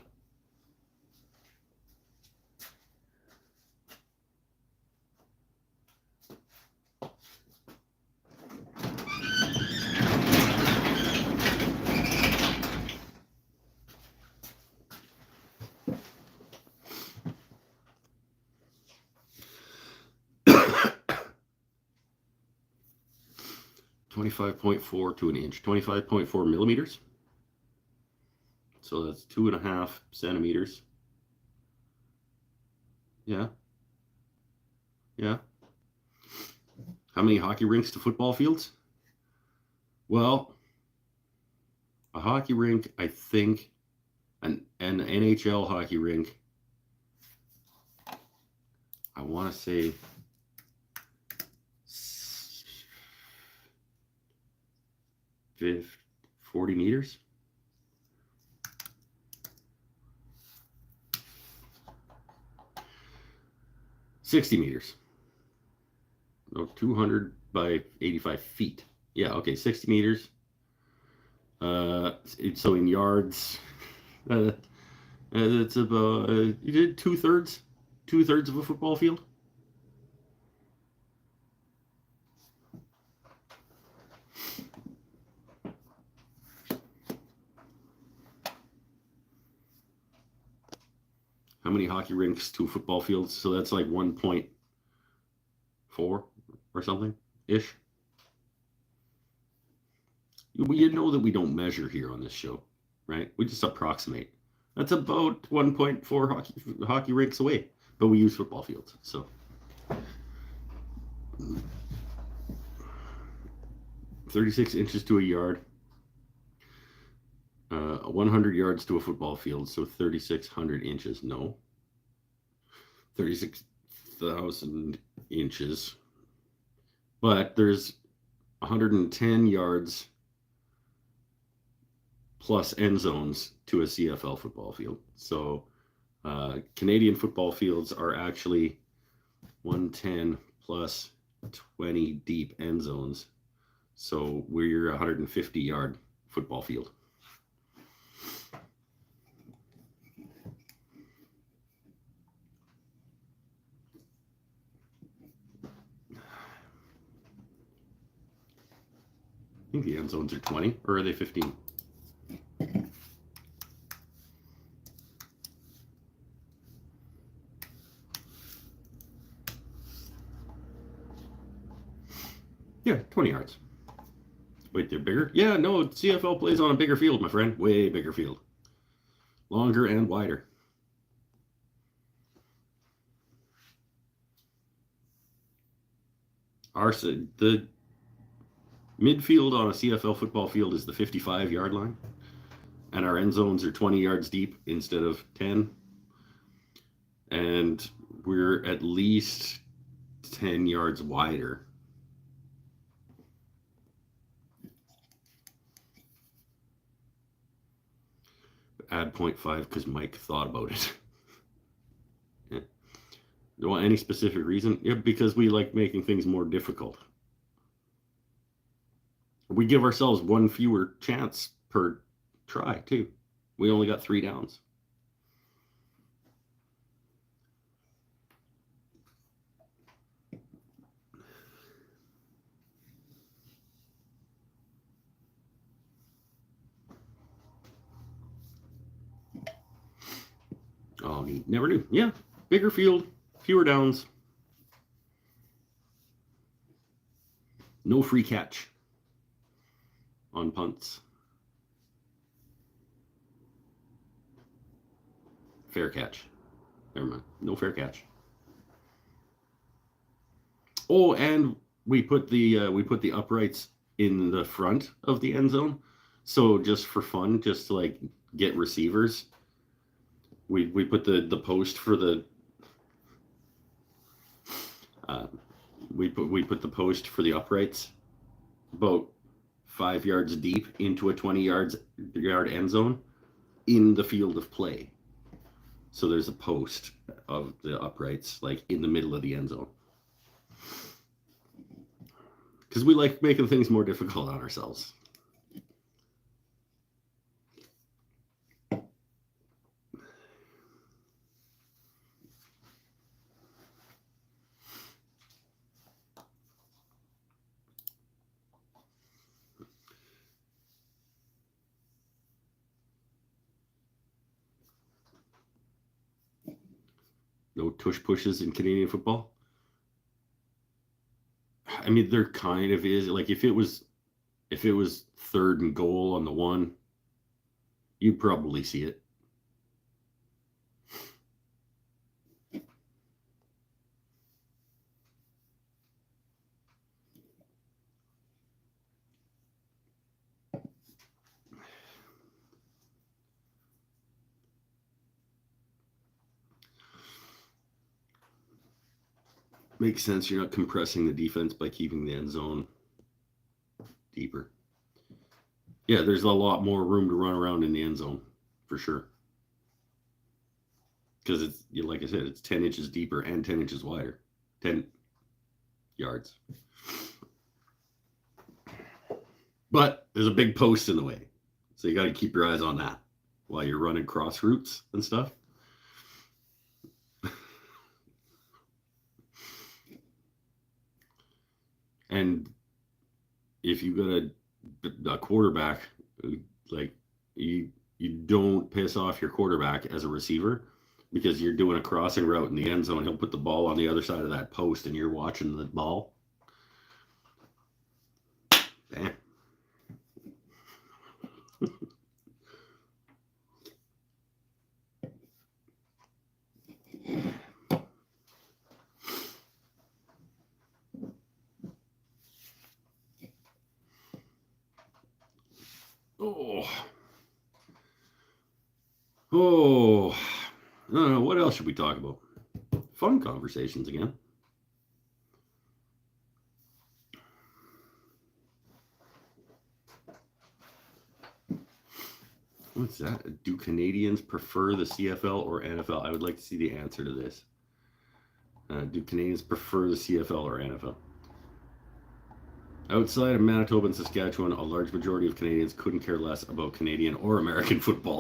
[SPEAKER 1] .4 to an inch. 25.4 millimeters. So that's 2.5 centimeters. Yeah. Yeah. How many hockey rinks to football fields? Well, a hockey rink, I think, an NHL hockey rink, I want to say 40 meters. $60 meters. No, 200 by 85 feet. Yeah, okay, 60 meters. So in yards, it's about you did two-thirds of a football field. How many hockey rinks to football fields? So that's like 1.4 or something ish. You know that we don't measure here on this show, right? We just approximate. That's about 1.4 hockey rinks away, but we use football fields. So 36 inches to a yard. 100 yards to a football field, so 3,600 inches. No. 36,000 inches. But there's 110 yards plus end zones to a CFL football field. So Canadian football fields are actually 110 plus 20 deep end zones. So we're a 150-yard football field. I think the end zones are 20, or are they 15? Yeah, 20 yards. Wait, they're bigger? Yeah, no, CFL plays on a bigger field, my friend. Way bigger field. Longer and wider. The midfield on a CFL football field is the 55-yard line, and our end zones are 20 yards deep instead of 10, and we're at least 10 yards wider. Add 0.5 because Mike thought about it. Yeah. You want any specific reason? Yeah, because we like making things more difficult. We give ourselves one fewer chance per try, too. We only got 3 downs. Oh, neat. Never knew. Yeah, bigger field, fewer downs. No free catch on punts. Fair catch. Never mind. No fair catch. Oh, and we put the uprights in the front of the end zone. So just for fun, just to like get receivers, we put the post for the we put the post for the uprights about 5 yards deep into a 20-yard end zone in the field of play. So there's a post of the uprights like in the middle of the end zone. Because we like making things more difficult on ourselves. No tush pushes in Canadian football. I mean, there kind of is. Like if it was 3rd and goal on the 1, you'd probably see it. Makes sense. You're not compressing the defense by keeping the end zone deeper. Yeah, there's a lot more room to run around in the end zone, for sure. Because it's, like I said, it's 10 inches deeper and 10 inches wider. 10 yards. But there's a big post in the way. So you got to keep your eyes on that while you're running cross routes and stuff. And if you got a quarterback, like you don't piss off your quarterback as a receiver because you're doing a crossing route in the end zone. He'll put the ball on the other side of that post and you're watching the ball. Damn. Oh, I don't know. What else should we talk about? Fun conversations again. What's that? Do Canadians prefer the CFL or NFL? I would like to see the answer to this. Do Canadians prefer the CFL or NFL? Outside of Manitoba and Saskatchewan, a large majority of Canadians couldn't care less about Canadian or American football.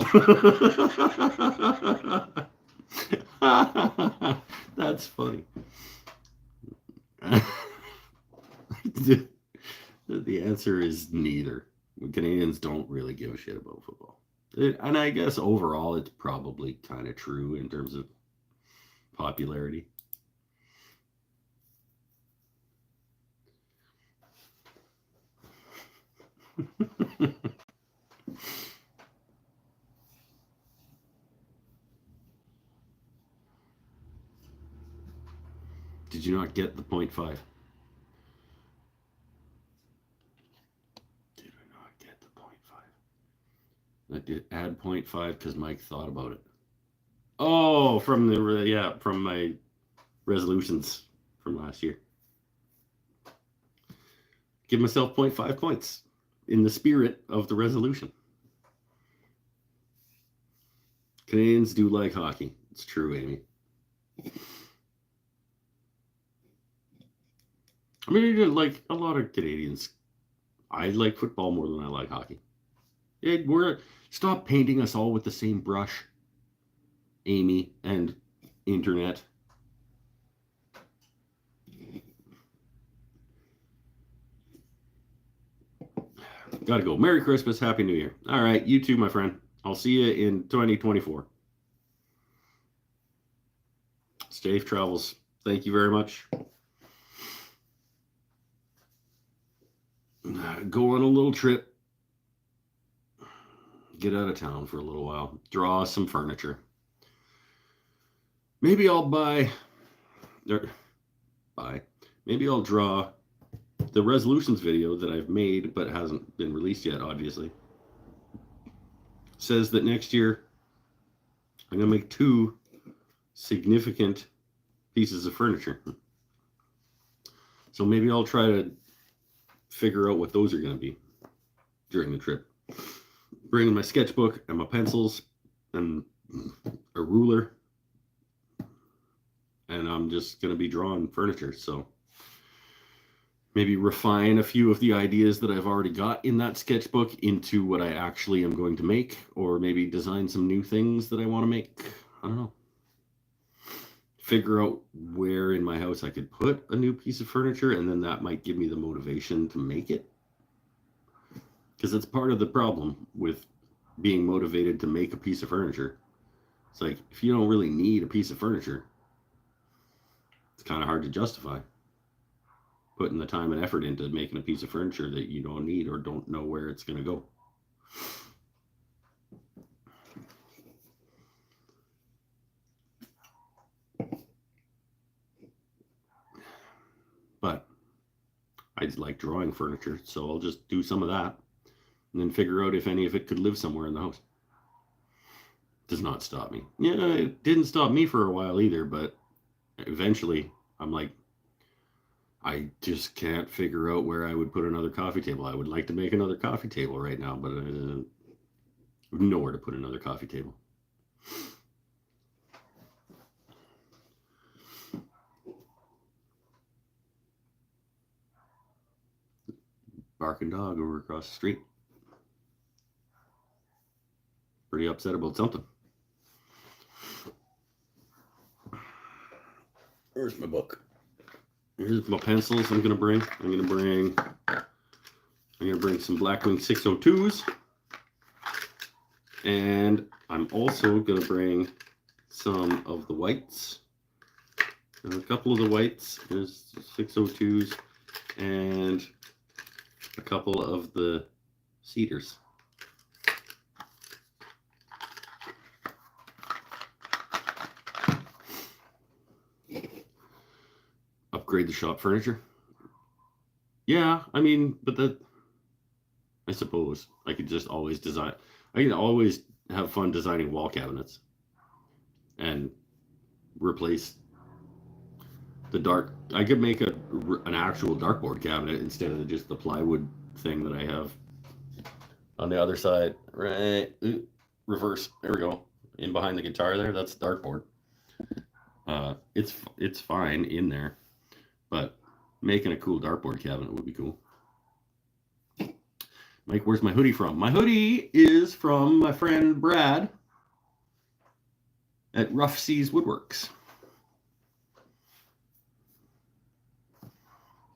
[SPEAKER 1] That's funny. The answer is neither. Canadians don't really give a shit about football. And I guess overall it's probably kind of true in terms of popularity. Did you not get the 0.5? Did I not get the 0.5? I did add 0.5 because Mike thought about it. Oh, from my resolutions from last year. Give myself 0.5 points in the spirit of the resolution. Canadians do like hockey. It's true, Amy. I mean, like a lot of Canadians, I like football more than I like hockey. Stop painting us all with the same brush, Amy and internet. Gotta go. Merry Christmas. Happy New Year. All right. You too, my friend. I'll see you in 2024. Safe travels. Thank you very much. Go on a little trip. Get out of town for a little while. Draw some furniture. Maybe I'll maybe I'll draw the resolutions video that I've made but hasn't been released yet, obviously. Says that next year I'm going to make 2 significant pieces of furniture. So maybe I'll try to figure out what those are going to be. during the trip. Bringing my sketchbook and my pencils and a ruler, and I'm just going to be drawing furniture. So maybe refine a few of the ideas that I've already got in that sketchbook into what I actually am going to make, or maybe design some new things that I want to make. I don't know. Figure out where in my house I could put a new piece of furniture, and then that might give me the motivation to make it. Because it's part of the problem with being motivated to make a piece of furniture. It's like, if you don't really need a piece of furniture, it's kind of hard to justify putting the time and effort into making a piece of furniture that you don't need or don't know where it's going to go. But I like drawing furniture, so I'll just do some of that and then figure out if any of it could live somewhere in the house. Does not stop me. Yeah, it didn't stop me for a while either, but eventually I'm like, I just can't figure out where I would put another coffee table. I would like to make another coffee table right now, but I have nowhere to put another coffee table. Barking dog over across the street. Pretty upset about something. Where's my book? Here's my pencils I'm gonna bring. I'm gonna bring some Blackwing 602s. And I'm also gonna bring some of the whites. A couple of the whites. There's 602s and a couple of the cedars. Upgrade the shop furniture. Yeah, I mean, but I suppose I could just always design. I can always have fun designing wall cabinets and replace the dark. I could make an actual dartboard cabinet instead of just the plywood thing that I have on the other side. Right, reverse. There we go. In behind the guitar there, that's the dartboard. It's fine in there, but making a cool dartboard cabinet would be cool. Mike, where's my hoodie from? My hoodie is from my friend Brad at Rough Seas Woodworks.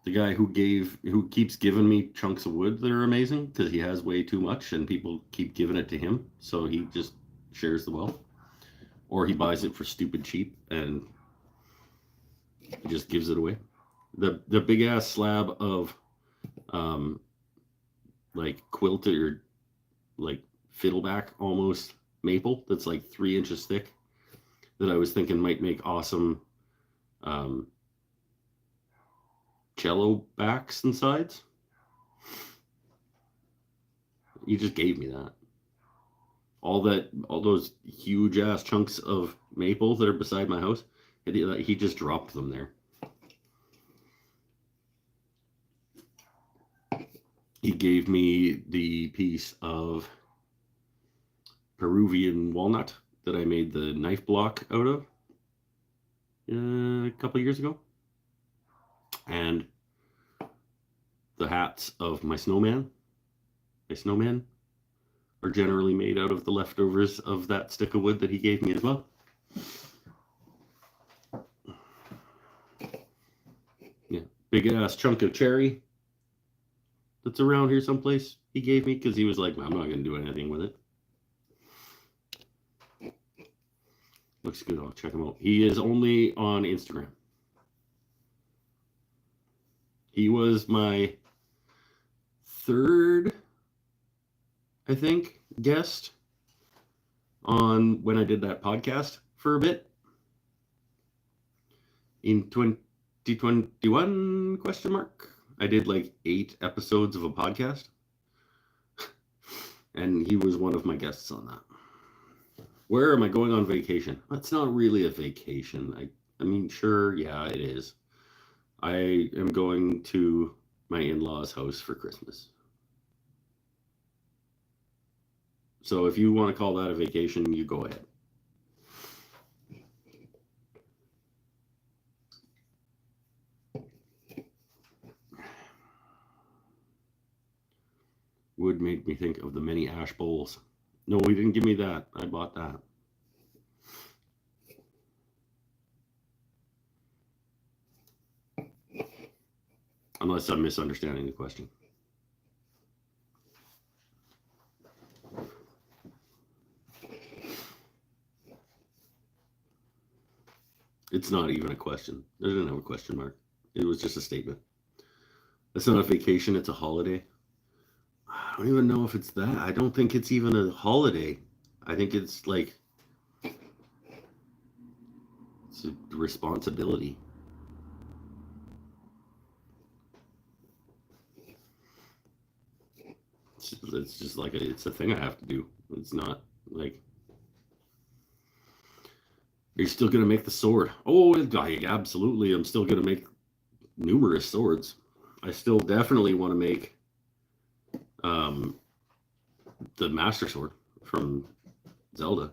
[SPEAKER 1] The guy who keeps giving me chunks of wood that are amazing because he has way too much and people keep giving it to him. So he just shares the wealth. Or he buys it for stupid cheap and he just gives it away. The big ass slab of like quilted or like fiddleback almost maple that's like 3 inches thick that I was thinking might make awesome cello backs and sides. He just gave me that. All those huge ass chunks of maple that are beside my house, he just dropped them there. He gave me the piece of Peruvian walnut that I made the knife block out of a couple years ago. And the hats of my snowman. My snowman are generally made out of the leftovers of that stick of wood that he gave me as well. Yeah, big ass chunk of cherry that's around here someplace he gave me because he was like, I'm not going to do anything with it. Looks good. I'll check him out. He is only on Instagram. He was my third, I think, guest on when I did that podcast for a bit in 2021 question mark. I did like 8 episodes of a podcast and he was one of my guests on that. Where am I going on vacation? That's not really a vacation. I mean, sure, yeah, it is. I am going to my in-laws' house for Christmas. So if you want to call that a vacation, you go ahead. Would make me think of the many ash bowls. No, he didn't give me that. I bought that. Unless I'm misunderstanding the question. It's not even a question. I didn't have a question mark. It was just a statement. It's not a vacation, it's a holiday. I don't even know if it's that. I don't think it's even a holiday. I think it's like it's a responsibility. It's just like it's a thing I have to do. It's not like, are you still gonna make the sword? Oh, absolutely. I'm still gonna make numerous swords. I still definitely want to make the Master Sword from Zelda.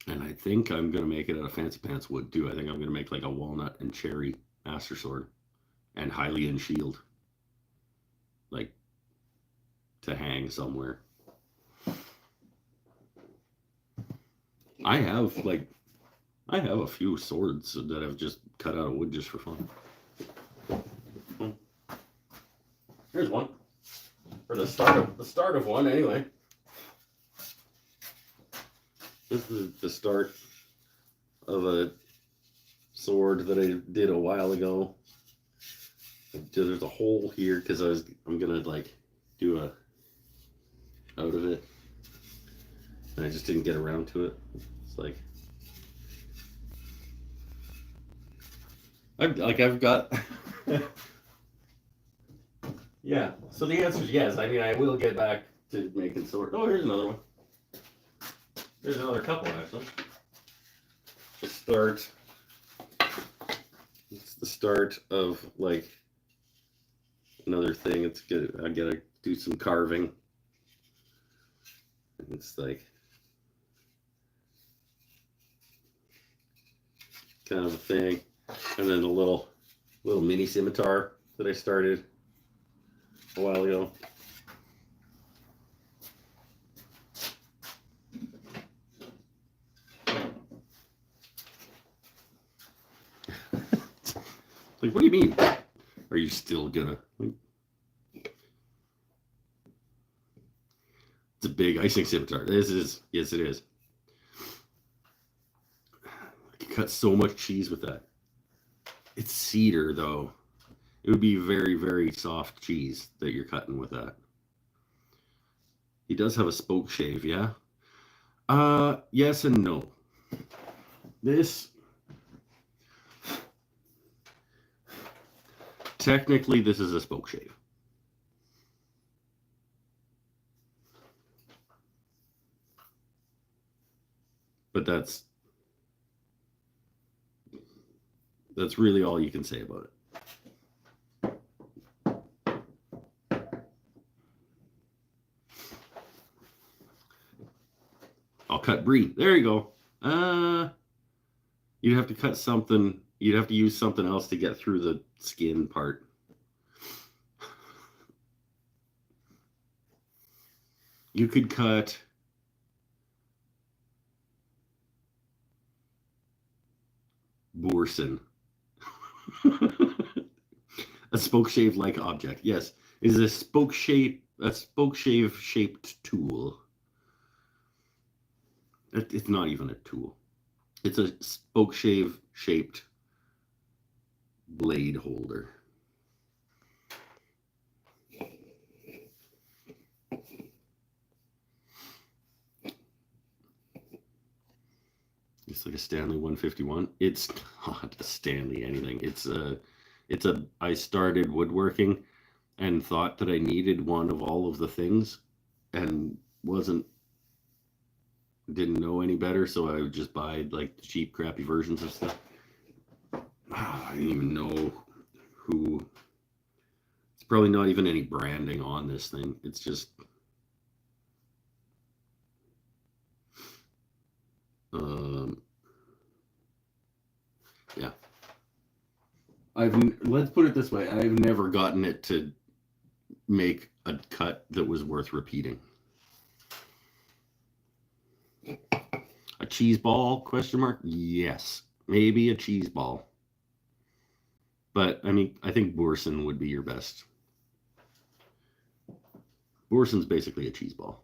[SPEAKER 1] And I think I'm going to make it out of Fancy Pants wood too. I think I'm going to make like a walnut and cherry Master Sword and Hylian shield. Like to hang somewhere. I have a few swords that I've just cut out of wood just for fun. Here's one. For the start of one anyway. This is the start of a sword that I did a while ago. There's a hole here because I'm gonna like do a out of it, and I just didn't get around to it. It's like I've got. Yeah. So the answer is yes. I mean, I will get back to making swords. Oh, here's another one. There's another couple actually. It's the start of like another thing. It's good. I gotta do some carving. It's like kind of a thing, and then a little mini scimitar that I started a while ago. Like, what do you mean? Are you still gonna? It's a big icing scimitar. Yes, it is. I could cut so much cheese with that. It's cedar, though. It would be very, very soft cheese that you're cutting with that. He does have a spoke shave, yeah? Yes and no. Technically, this is a spoke shave. But that's really all you can say about it. I'll cut brie. There you go. You'd have to cut something. You'd have to use something else to get through the skin part. You could cut Boursin. A spoke shave like object. Yes. It is a spoke shave shaped tool. It's not even a tool. It's a spoke shave shaped blade holder. It's like a Stanley 151. It's not a Stanley anything. I started woodworking and thought that I needed one of all of the things and didn't know any better, so I would just buy like cheap, crappy versions of stuff. I didn't even know who. It's probably not even any branding on this thing. It's just Yeah. Let's put it this way. I've never gotten it to make a cut that was worth repeating. A cheese ball, question mark? Yes. Maybe a cheese ball. But, I mean, I think Boursin would be your best. Boursin's basically a cheese ball.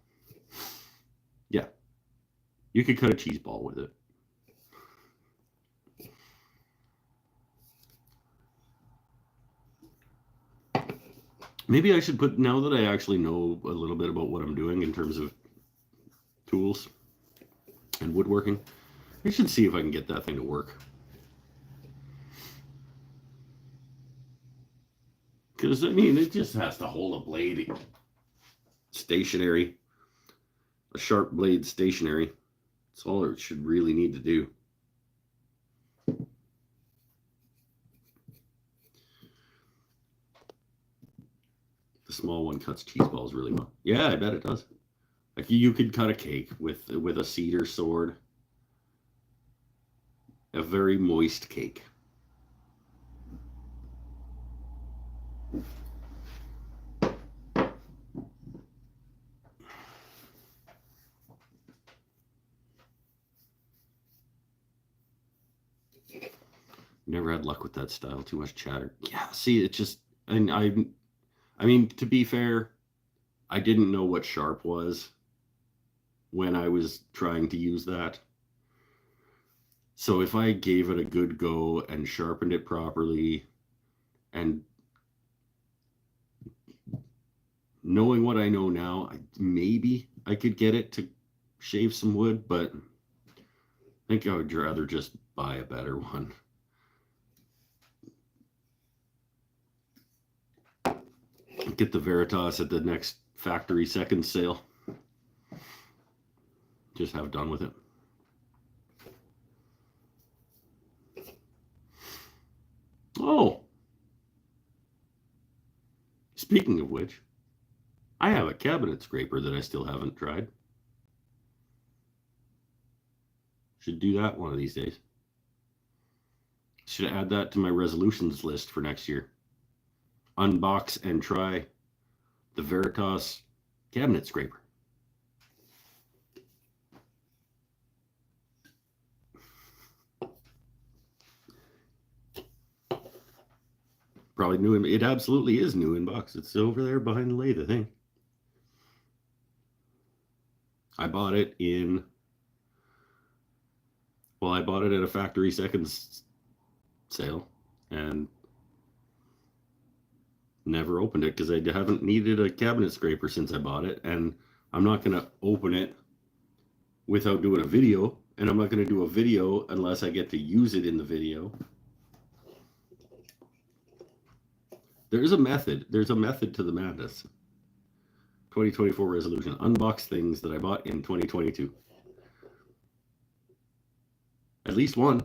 [SPEAKER 1] Yeah. You could cut a cheese ball with it. Maybe I should put, now that I actually know a little bit about what I'm doing in terms of tools and woodworking, I should see if I can get that thing to work. Because, I mean, it just has to hold a blade stationary. A sharp blade stationary. That's all it should really need to do. The small one cuts cheese balls really well. Yeah, I bet it does. Like you could cut a cake with a cedar sword. A very moist cake. Never had luck with that style. Too much chatter. Yeah, see, it just, and I mean, to be fair, I didn't know what sharp was when I was trying to use that. So if I gave it a good go and sharpened it properly, and knowing what I know now, maybe I could get it to shave some wood, but I think I would rather just buy a better one. Get the Veritas at the next factory second sale. Just have done with it. Oh, speaking of which, I have a cabinet scraper that I still haven't tried. Should do that one of these days. Should add that to my resolutions list for next year. Unbox and try the Veritas cabinet scraper. Probably new. It absolutely is new in box. It's over there behind the lathe, I think. I bought it in, well, I bought it at a factory seconds sale and never opened it because I haven't needed a cabinet scraper since I bought it, and I'm not going to open it without doing a video, and I'm not going to do a video unless I get to use it in the video. There's a method. There's a method to the madness. 2024 resolution. Unbox things that I bought in 2022. At least one.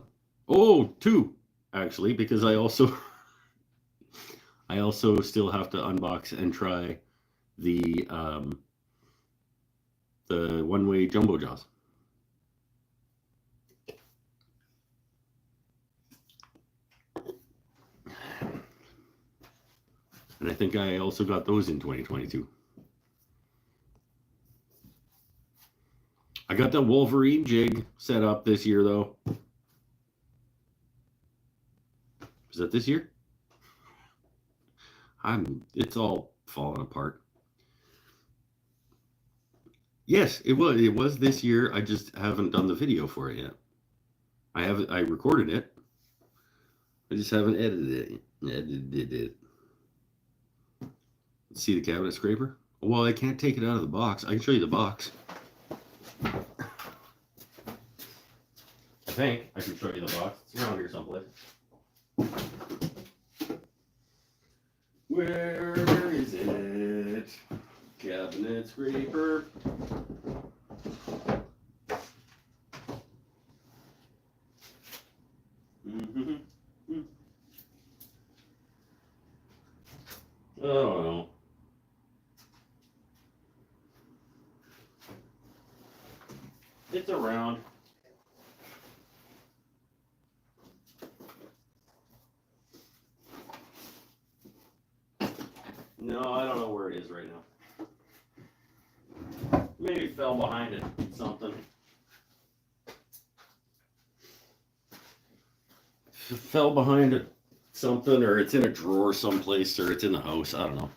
[SPEAKER 1] Oh, two, actually, because I also still have to unbox and try the one-way jumbo jaws. And I think I also got those in 2022. I got the Wolverine jig set up this year, though. Is that this year? It's all falling apart. Yes, it was. It was this year. I just haven't done the video for it yet. I recorded it. I just haven't edited it. See the cabinet scraper? Well, I can't take it out of the box. I can show you the box. I think I can show you the box. It's around here someplace. Where is it? Cabinet scraper. Oh no. It's around. No, I don't know where it is right now. Maybe it fell behind it, something. It fell behind it, something, or it's in a drawer someplace, or it's in the house. I don't know.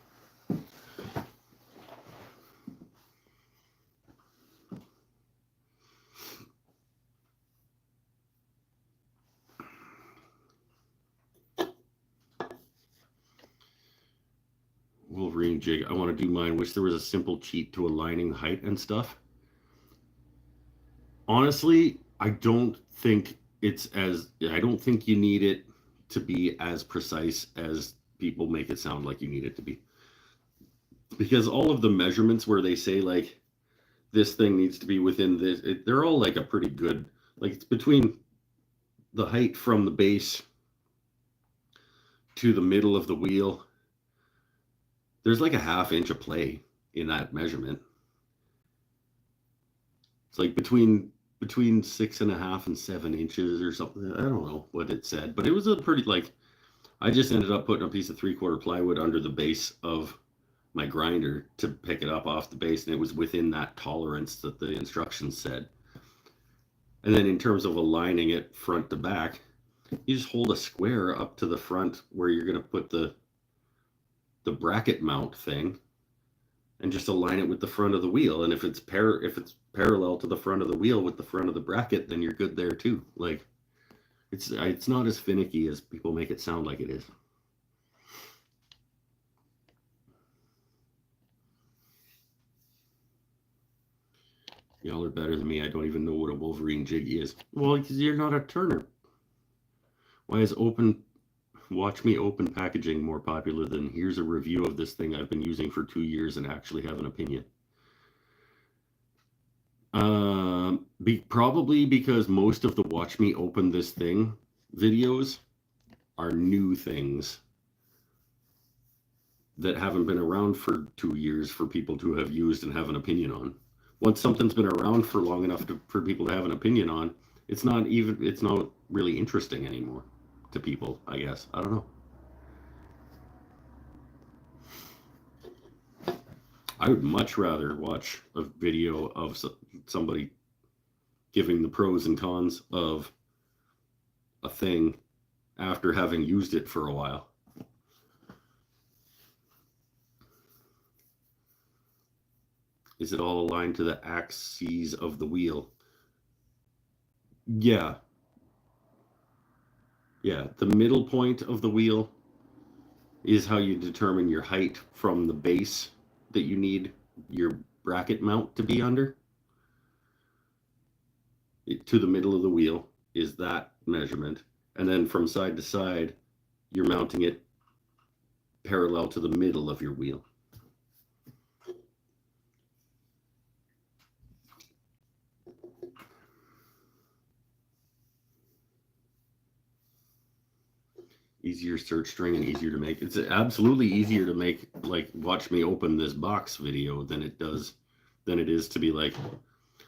[SPEAKER 1] Wolverine jig. I want to do mine. Wish there was a simple cheat to aligning height and stuff. Honestly, I don't think you need it to be as precise as people make it sound like you need it to be. Because all of the measurements where they say like this thing needs to be within this, they're all like a pretty good, like it's between the height from the base to the middle of the wheel. There's like a ½ inch of play in that measurement. It's like between 6.5 and 7 inches or something. I don't know what it said, but it was a pretty, like, I just ended up putting a piece of 3/4 plywood under the base of my grinder to pick it up off the base, and it was within that tolerance that the instructions said. And then in terms of aligning it front to back, you just hold a square up to the front where you're going to put the bracket mount thing, and just align it with the front of the wheel. And if it's parallel to the front of the wheel with the front of the bracket, then you're good there too. Like, it's not as finicky as people make it sound like it is. Y'all are better than me. I don't even know what a Wolverine jig is. Well, because you're not a turner. Why is Watch Me Open packaging more popular than here's a review of this thing I've been using for 2 years and actually have an opinion? Probably because most of the Watch Me Open This Thing videos are new things that haven't been around for 2 years for people to have used and have an opinion on. Once something's been around for long enough for people to have an opinion on, it's not really interesting anymore to people, I guess. I don't know. I would much rather watch a video of somebody giving the pros and cons of a thing after having used it for a while. Is it all aligned to the axes of the wheel? Yeah. Yeah, the middle point of the wheel is how you determine your height from the base that you need your bracket mount to be under. To the middle of the wheel is that measurement. And then from side to side, you're mounting it parallel to the middle of your wheel. Easier search string and easier to make. It's absolutely easier to make, like, Watch Me Open This Box video than it is to be like,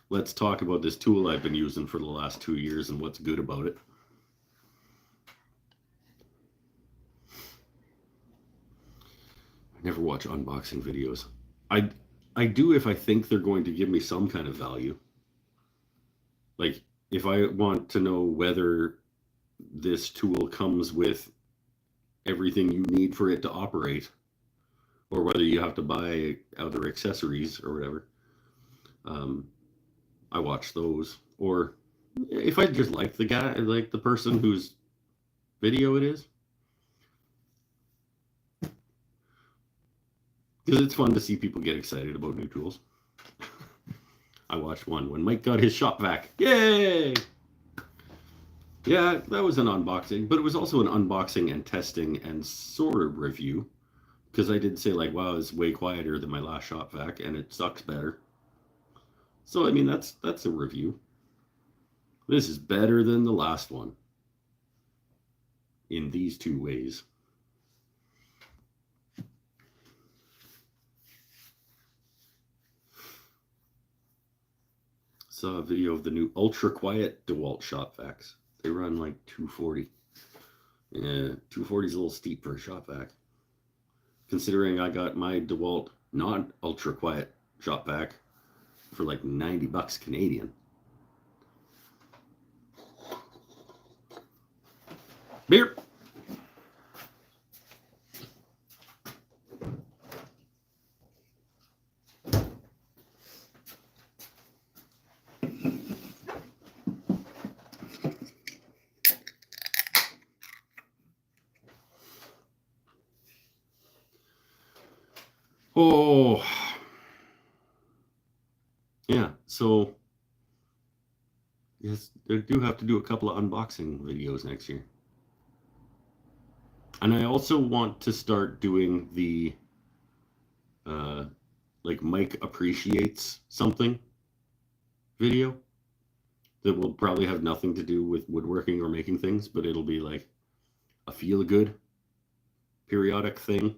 [SPEAKER 1] let's talk about this tool I've been using for the last 2 years and what's good about it. I never watch unboxing videos. I do if I think they're going to give me some kind of value. Like, if I want to know whether this tool comes with everything you need for it to operate, or whether you have to buy other accessories or whatever, I watch those. Or if I just like the guy, like the person whose video it is, because it's fun to see people get excited about new tools. I watched one when Mike got his shop vac. Yay! Yeah, that was an unboxing, but it was also an unboxing and testing and sort of review, because I did say, like, wow, it's way quieter than my last shop vac and it sucks better. So, I mean, that's a review. This is better than the last one in these 2 ways. Saw a video of the new ultra quiet DeWalt shop vacs. They run like 240. Yeah, 240 is a little steep for a shop vac. considering I got my DeWalt not ultra quiet shop vac for like $90 Canadian. Beer. Oh, yeah. So, yes, I do have to do a couple of unboxing videos next year. And I also want to start doing the, like Mike appreciates something video that will probably have nothing to do with woodworking or making things, but it'll be like a feel-good periodic thing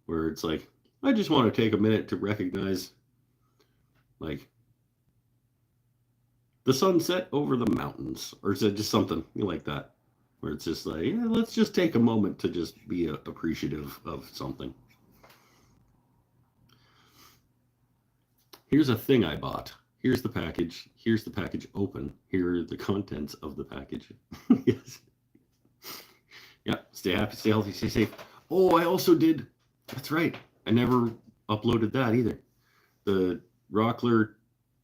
[SPEAKER 1] where it's like, I just want to take a minute to recognize, like, the sunset over the mountains, or is it just something like that, where it's just like, yeah, let's just take a moment to just be appreciative of something. Here's a thing I bought. Here's the package. Here's the package open. Here are the contents of the package. Yes. Yeah, stay happy, stay healthy, stay safe. Oh, I also did, that's right, I never uploaded that either. The Rockler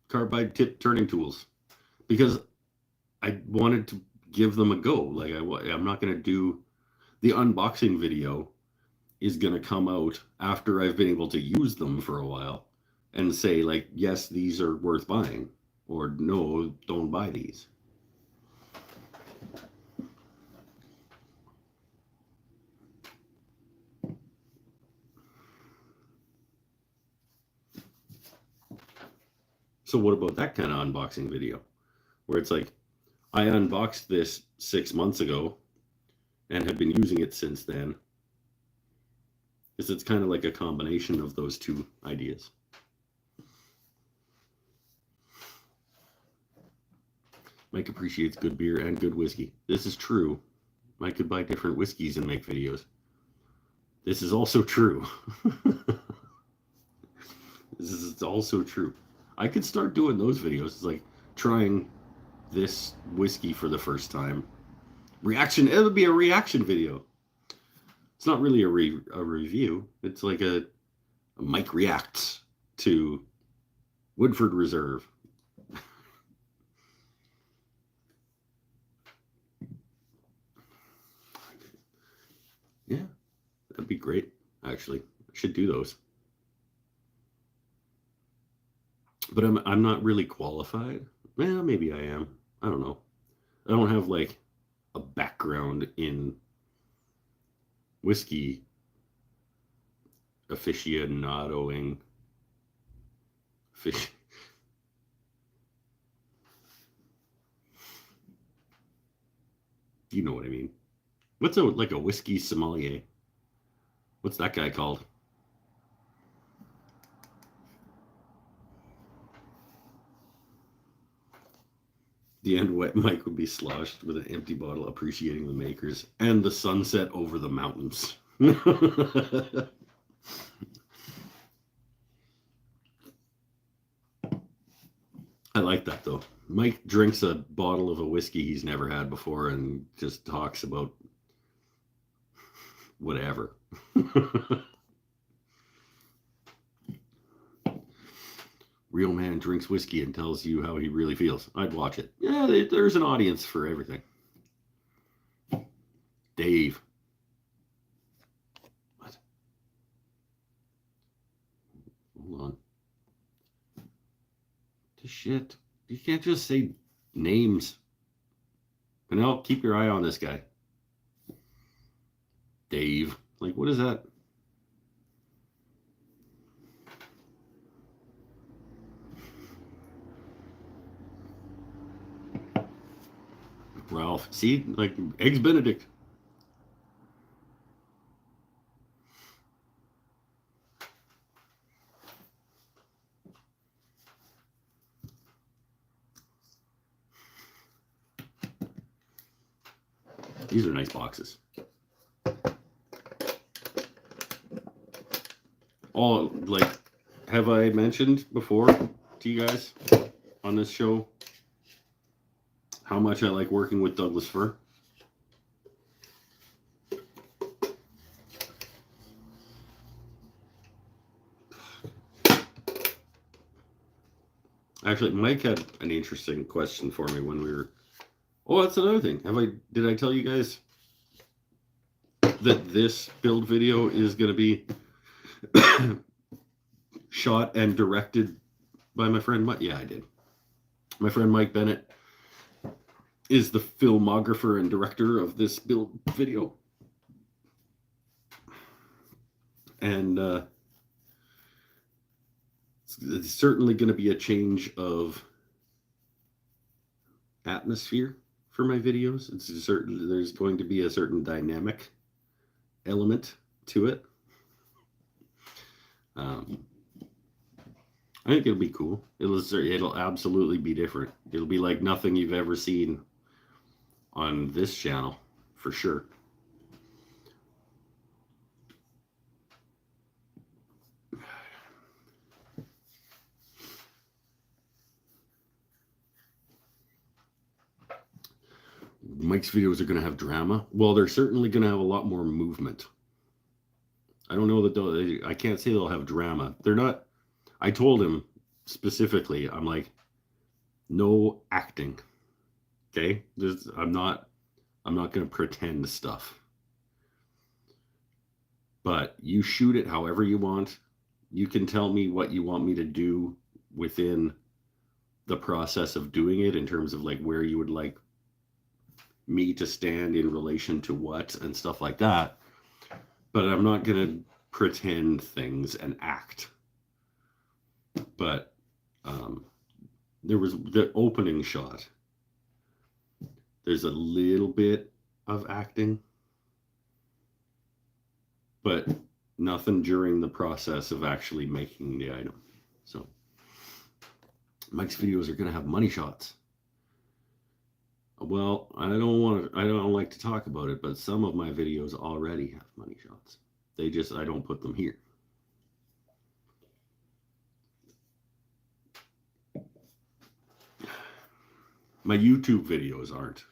[SPEAKER 1] carbide tip turning tools. Because I wanted to give them a go. Like, I'm not going to do the unboxing video is going to come out after I've been able to use them for a while and say, like, yes, these are worth buying, or no, don't buy these. So what about that kind of unboxing video where it's like, I unboxed this 6 months ago and have been using it since then? Because it's kind of like a combination of those two ideas. Mike appreciates good beer and good whiskey. This is true. Mike could buy different whiskeys and make videos. This is also true. This is also true. I could start doing those videos. It's like trying this whiskey for the first time. Reaction. It'll be a reaction video. It's not really a review. It's like a Mike reacts to Woodford Reserve. Yeah, that'd be great, actually. I should do those. But I'm not really qualified. Well, maybe I am. I don't know. I don't have like a background in whiskey aficionadoing. You know what I mean. What's like a whiskey sommelier? What's that guy called? The end wet Mike would be sloshed with an empty bottle, appreciating the makers and the sunset over the mountains. I like that though. Mike drinks a bottle of a whiskey he's never had before and just talks about whatever. Real man drinks whiskey and tells you how he really feels. I'd watch it. Yeah, there's an audience for everything. Dave. What? Hold on. This shit. You can't just say names. And I'll keep your eye on this guy. Dave. Like, what is that? Ralph. See? Like, Eggs Benedict. These are nice boxes. all like, have I mentioned before to you guys on this show how much I like working with Douglas fir? Actually, Mike had an interesting question for me when we were. Oh, that's another thing. Did I tell you guys that this build video is going to be shot and directed by my friend Mike? Yeah, I did. My friend Mike Bennett is the filmographer and director of this build video. And it's certainly going to be a change of atmosphere for my videos. There's going to be a certain dynamic element to it. I think it'll be cool. It'll absolutely be different. It'll be like nothing you've ever seen on this channel, for sure. Mike's videos are going to have drama. Well, they're certainly going to have a lot more movement. I don't know that I can't say they'll have drama. They're not. I told him specifically, I'm like, no acting. Okay? I'm not going to pretend stuff. But you shoot it however you want. You can tell me what you want me to do within the process of doing it in terms of like where you would like me to stand in relation to what and stuff like that. But I'm not going to pretend things and act. But there was the opening shot. There's a little bit of acting, but nothing during the process of actually making the item. So Mike's videos are going to have money shots. Well, I don't like to talk about it, but some of my videos already have money shots. I don't put them here. My YouTube videos aren't.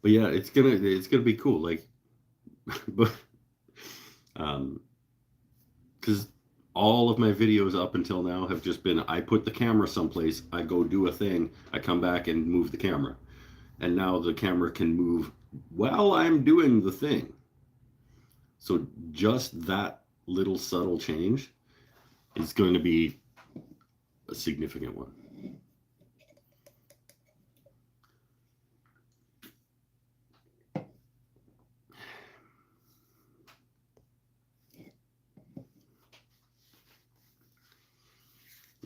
[SPEAKER 1] But yeah, it's gonna be cool. Like, but because all of my videos up until now have just been, I put the camera someplace, I go do a thing, I come back and move the camera. And now the camera can move while I'm doing the thing. So just that little subtle change is going to be a significant one.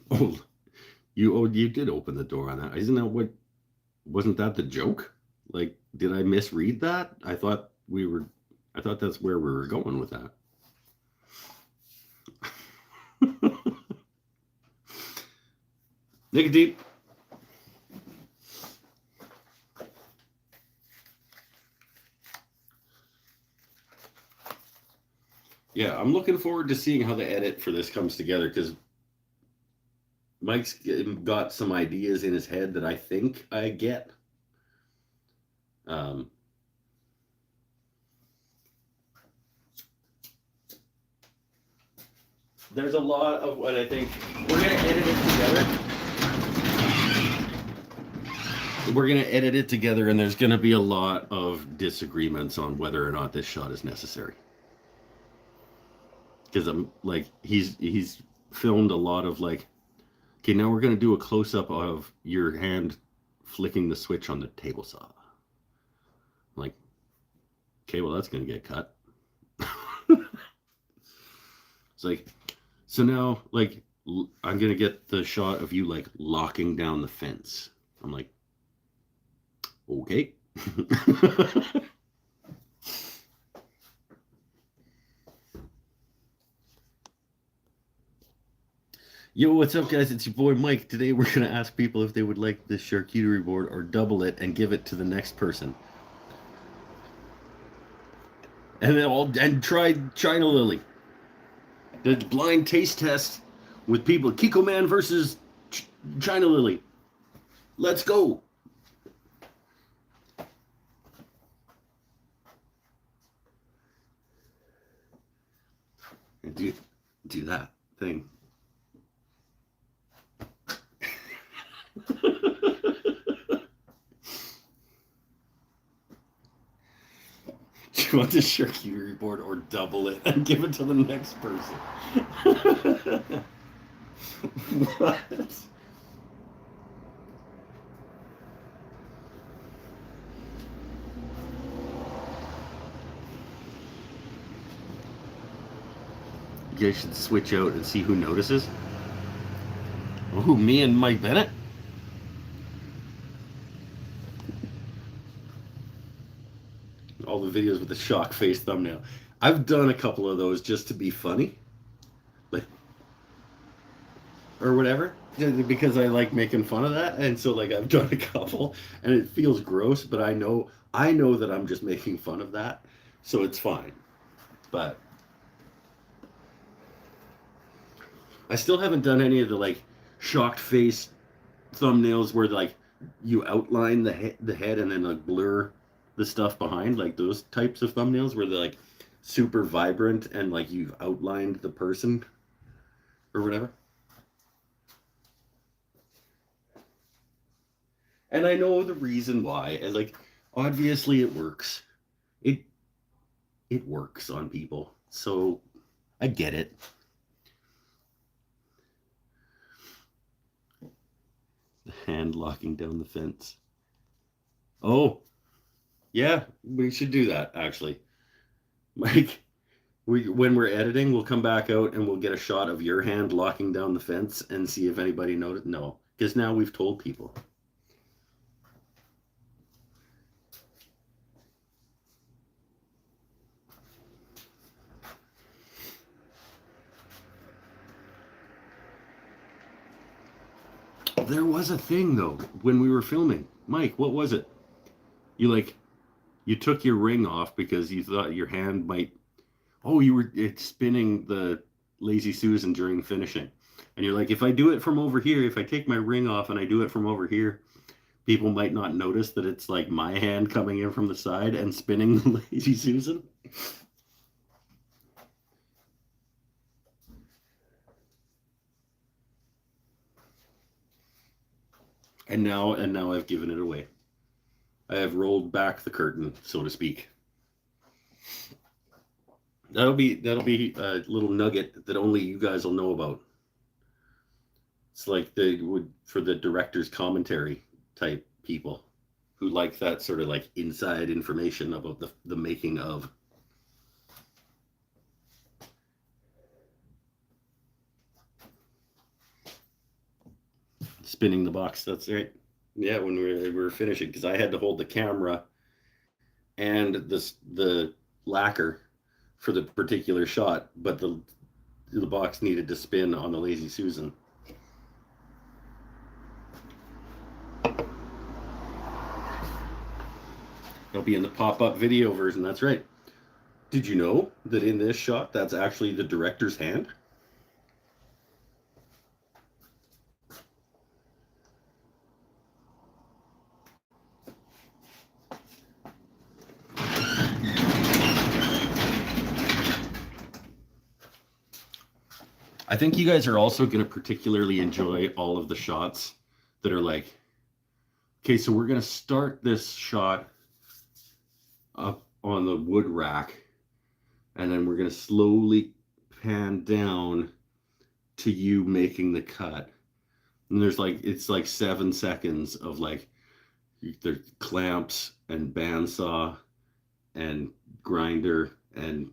[SPEAKER 1] Oh, you did open the door on that. Wasn't that the joke? Like, did I misread that? I thought that's where we were going with that. Nick Deep. Yeah, I'm looking forward to seeing how the edit for this comes together, because Mike's got some ideas in his head that I think I get. There's a lot of what I think we're going to edit it together. We're going to edit it together, and there's going to be a lot of disagreements on whether or not this shot is necessary. Because I'm like, he's filmed a lot of like, okay, now we're going to do a close-up of your hand flicking the switch on the table saw. I'm like, okay, well, that's going to get cut. It's like, so now, like, I'm going to get the shot of you, like, locking down the fence. I'm like, okay. Yo, what's up, guys? It's your boy Mike. Today we're going to ask people if they would like this charcuterie board or double it and give it to the next person. and tried China Lily. The blind taste test with people. Kiko Man versus China Lily. Let's go. And do that thing. Do you want the charcuterie board or double it and give it to the next person? What? You guys should switch out and see who notices. Oh, me and Mike Bennett? All the videos with the shock face thumbnail. I've done a couple of those just to be funny. Like, or whatever. Because I like making fun of that. And so like I've done a couple and it feels gross, but I know that I'm just making fun of that. So it's fine. But I still haven't done any of the like shocked face thumbnails where like you outline the head and then like blur the stuff behind, like those types of thumbnails where they're like super vibrant and like you've outlined the person or whatever. And I know the reason why, and like obviously it works. It works on people, so I get it. The hand locking down the fence. Oh, yeah, we should do that actually. Mike, when we're editing, we'll come back out and we'll get a shot of your hand locking down the fence and see if anybody noticed. No, because now we've told people. There was a thing though when we were filming. Mike, what was it? You took your ring off because you thought your hand might. Oh, it's spinning the Lazy Susan during finishing. And you're like, if I do it from over here, if I take my ring off and I do it from over here, people might not notice that it's like my hand coming in from the side and spinning the Lazy Susan. And now I've given it away. I have rolled back the curtain, so to speak. That'll be a little nugget that only you guys will know about. It's like for the director's commentary type people who like that sort of like inside information about the making of. Spinning the box, that's right. Yeah, when we were finishing, because I had to hold the camera and the lacquer for the particular shot, but the box needed to spin on the Lazy Susan. It'll be in the pop-up video version, that's right. Did you know that in this shot, that's actually the director's hand? I think you guys are also going to particularly enjoy all of the shots that are like, okay, so we're going to start this shot up on the wood rack, and then we're going to slowly pan down to you making the cut. And it's like 7 seconds of like, there's clamps and bandsaw and grinder and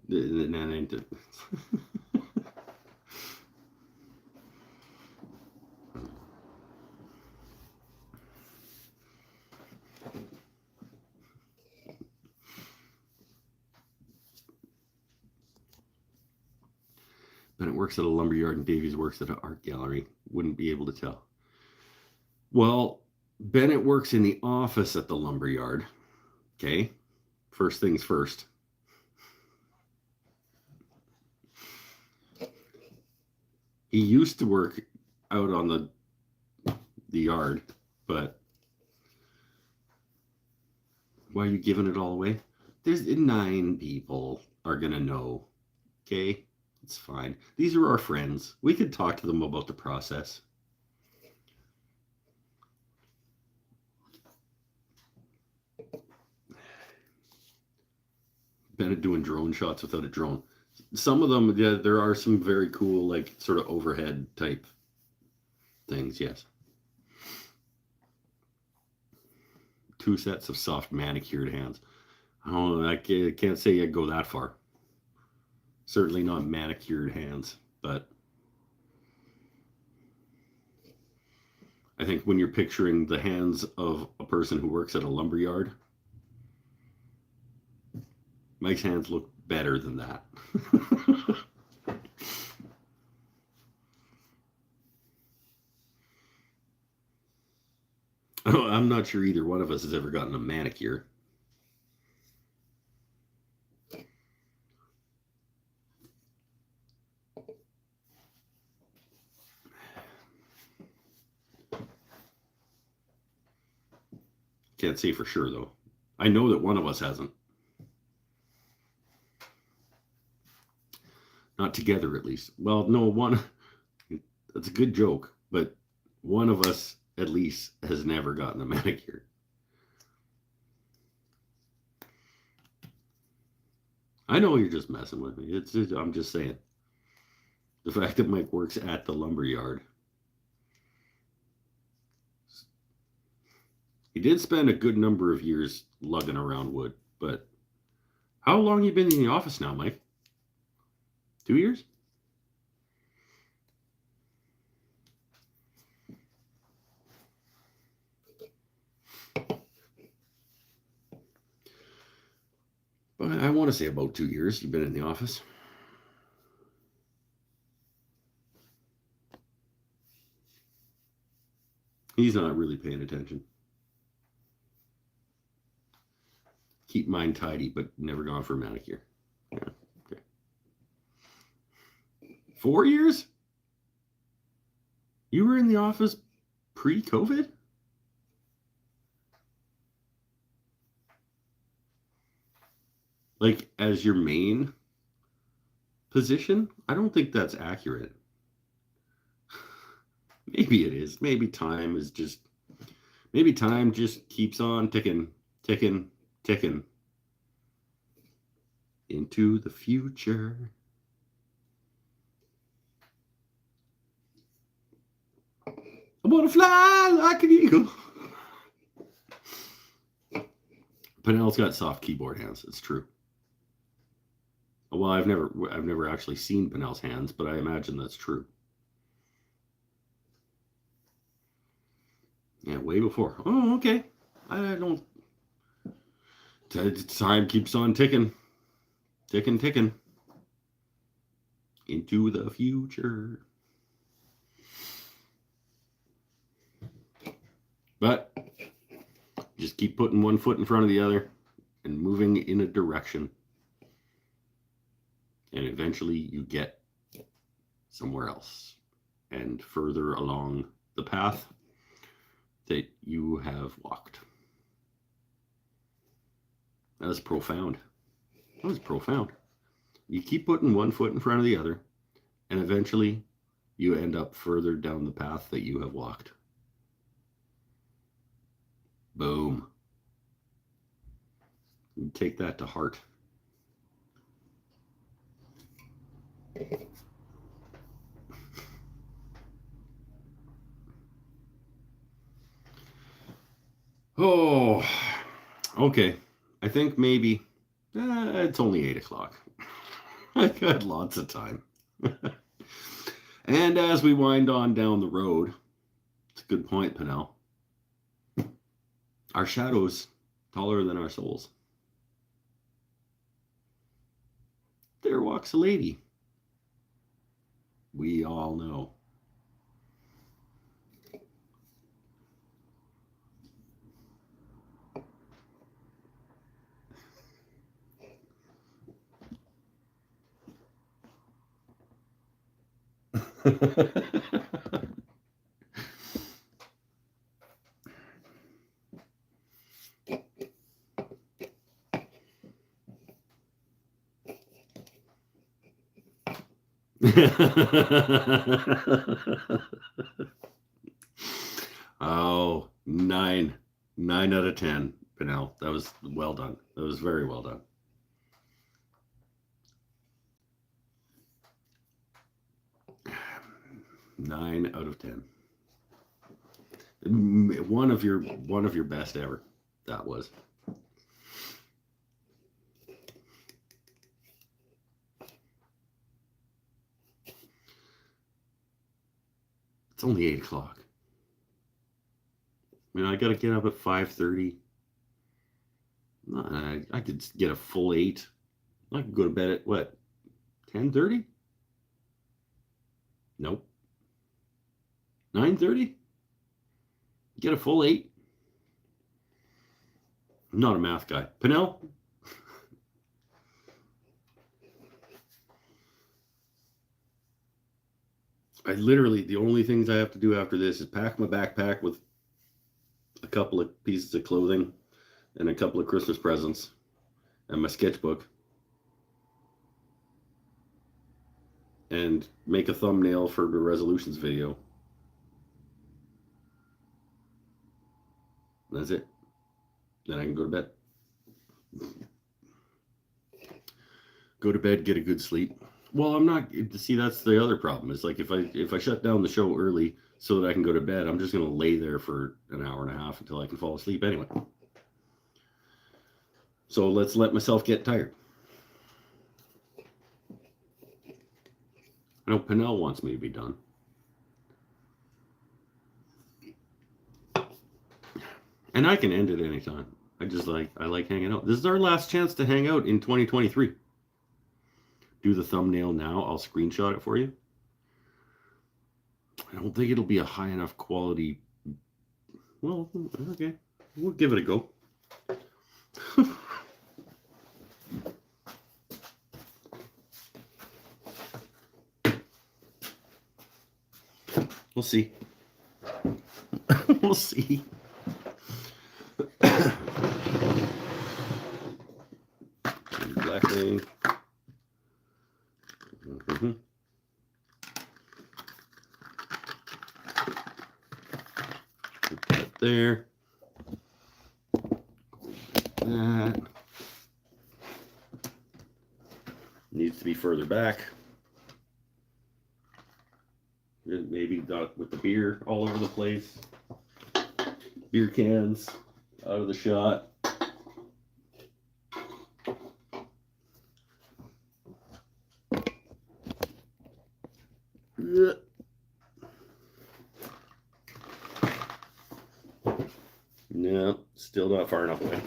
[SPEAKER 1] Bennett works at a lumberyard and Davies works at an art gallery. Wouldn't be able to tell. Well, Bennett works in the office at the lumberyard. Okay, first things first. He used to work out on the yard, but why are you giving it all away? There's 9 people are gonna know. Okay, it's fine. These are our friends. We could talk to them about the process. Been doing drone shots without a drone. Some of them, yeah, there are some very cool, like sort of overhead type things. Yes. 2 sets of soft manicured hands. I can't say I'd go that far. Certainly not manicured hands, but I think when you're picturing the hands of a person who works at a lumberyard, Mike's hands look better than that. Oh, I'm not sure either one of us has ever gotten a manicure. Can't say for sure, though. I know that one of us hasn't. Not together, at least. Well, no, one. That's a good joke, but one of us, at least, has never gotten a manicure. I know you're just messing with me. I'm just saying. The fact that Mike works at the lumberyard. He did spend a good number of years lugging around wood, but how long you been in the office now, Mike? 2 years? But I want to say about 2 years you've been in the office. He's not really paying attention. Keep mine tidy, but never gone for a manicure. Yeah, okay. 4 years? You were in the office pre-COVID? Like, as your main position? I don't think that's accurate. Maybe it is. Maybe time just keeps on ticking into the future. I want to fly like an eagle. Penel's got soft keyboard hands. It's true. Well, I've never actually seen Penel's hands, but I imagine that's true. Yeah, way before. Oh, okay. I don't. Time keeps on ticking into the future. But just keep putting one foot in front of the other and moving in a direction. And eventually you get somewhere else and further along the path that you have walked. That was profound. That was profound. You keep putting one foot in front of the other, and eventually you end up further down the path that you have walked. Boom. You take that to heart. Oh, okay. I think maybe it's only 8 o'clock. I've got lots of time. And as we wind on down the road, it's a good point, Penel. Our shadows taller than our souls. There walks a lady. We all know. Oh, 9. 9 out of 10, Pinnell. That was well done. That was very well done. Nine out of 10. One of your best ever. That was. It's only 8 o'clock. I mean, I got to get up at 5:30. I could get a full 8. I could go to bed at what? 10:30? Nope. 9:30? Get a full 8? I'm not a math guy. Pinnell? The only things I have to do after this is pack my backpack with a couple of pieces of clothing and a couple of Christmas presents and my sketchbook and make a thumbnail for the resolutions video. That's it. Then I can go to bed. Go to bed, get a good sleep. Well, I'm not. See, that's the other problem. Is like if I shut down the show early so that I can go to bed, I'm just going to lay there for an hour and a half until I can fall asleep anyway. So let's let myself get tired. I know Pinnell wants me to be done. And I can end it anytime. I like hanging out. This is our last chance to hang out in 2023. Do the thumbnail now. I'll screenshot it for you. I don't think it'll be a high enough quality. Well, okay. We'll give it a go. We'll see. We'll see. Black thing. Mm-hmm. Put that there. That needs to be further back. Maybe not with the beer all over the place. Beer cans out of the shot. No, still not far enough away.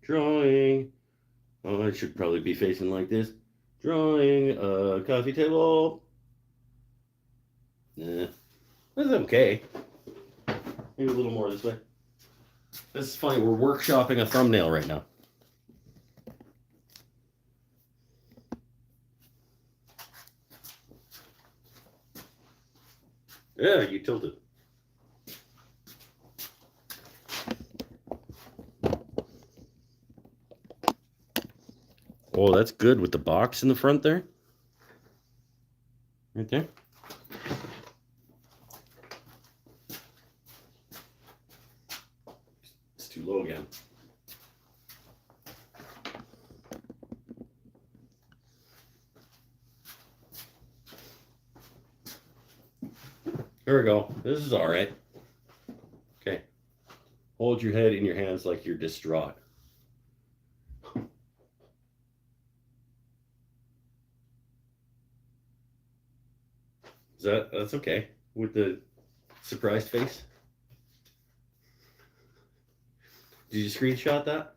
[SPEAKER 1] Drawing. Oh, I should probably be facing like this. Drawing a coffee table. Nah, that's okay. Maybe a little more this way. This is funny. We're workshopping a thumbnail right now. Yeah, you tilted. Oh, that's good with the box in the front there. Right there. It's too low again. There we go. This is all right. Okay. Hold your head in your hands like you're distraught. That's okay with the surprised face? Did you screenshot that?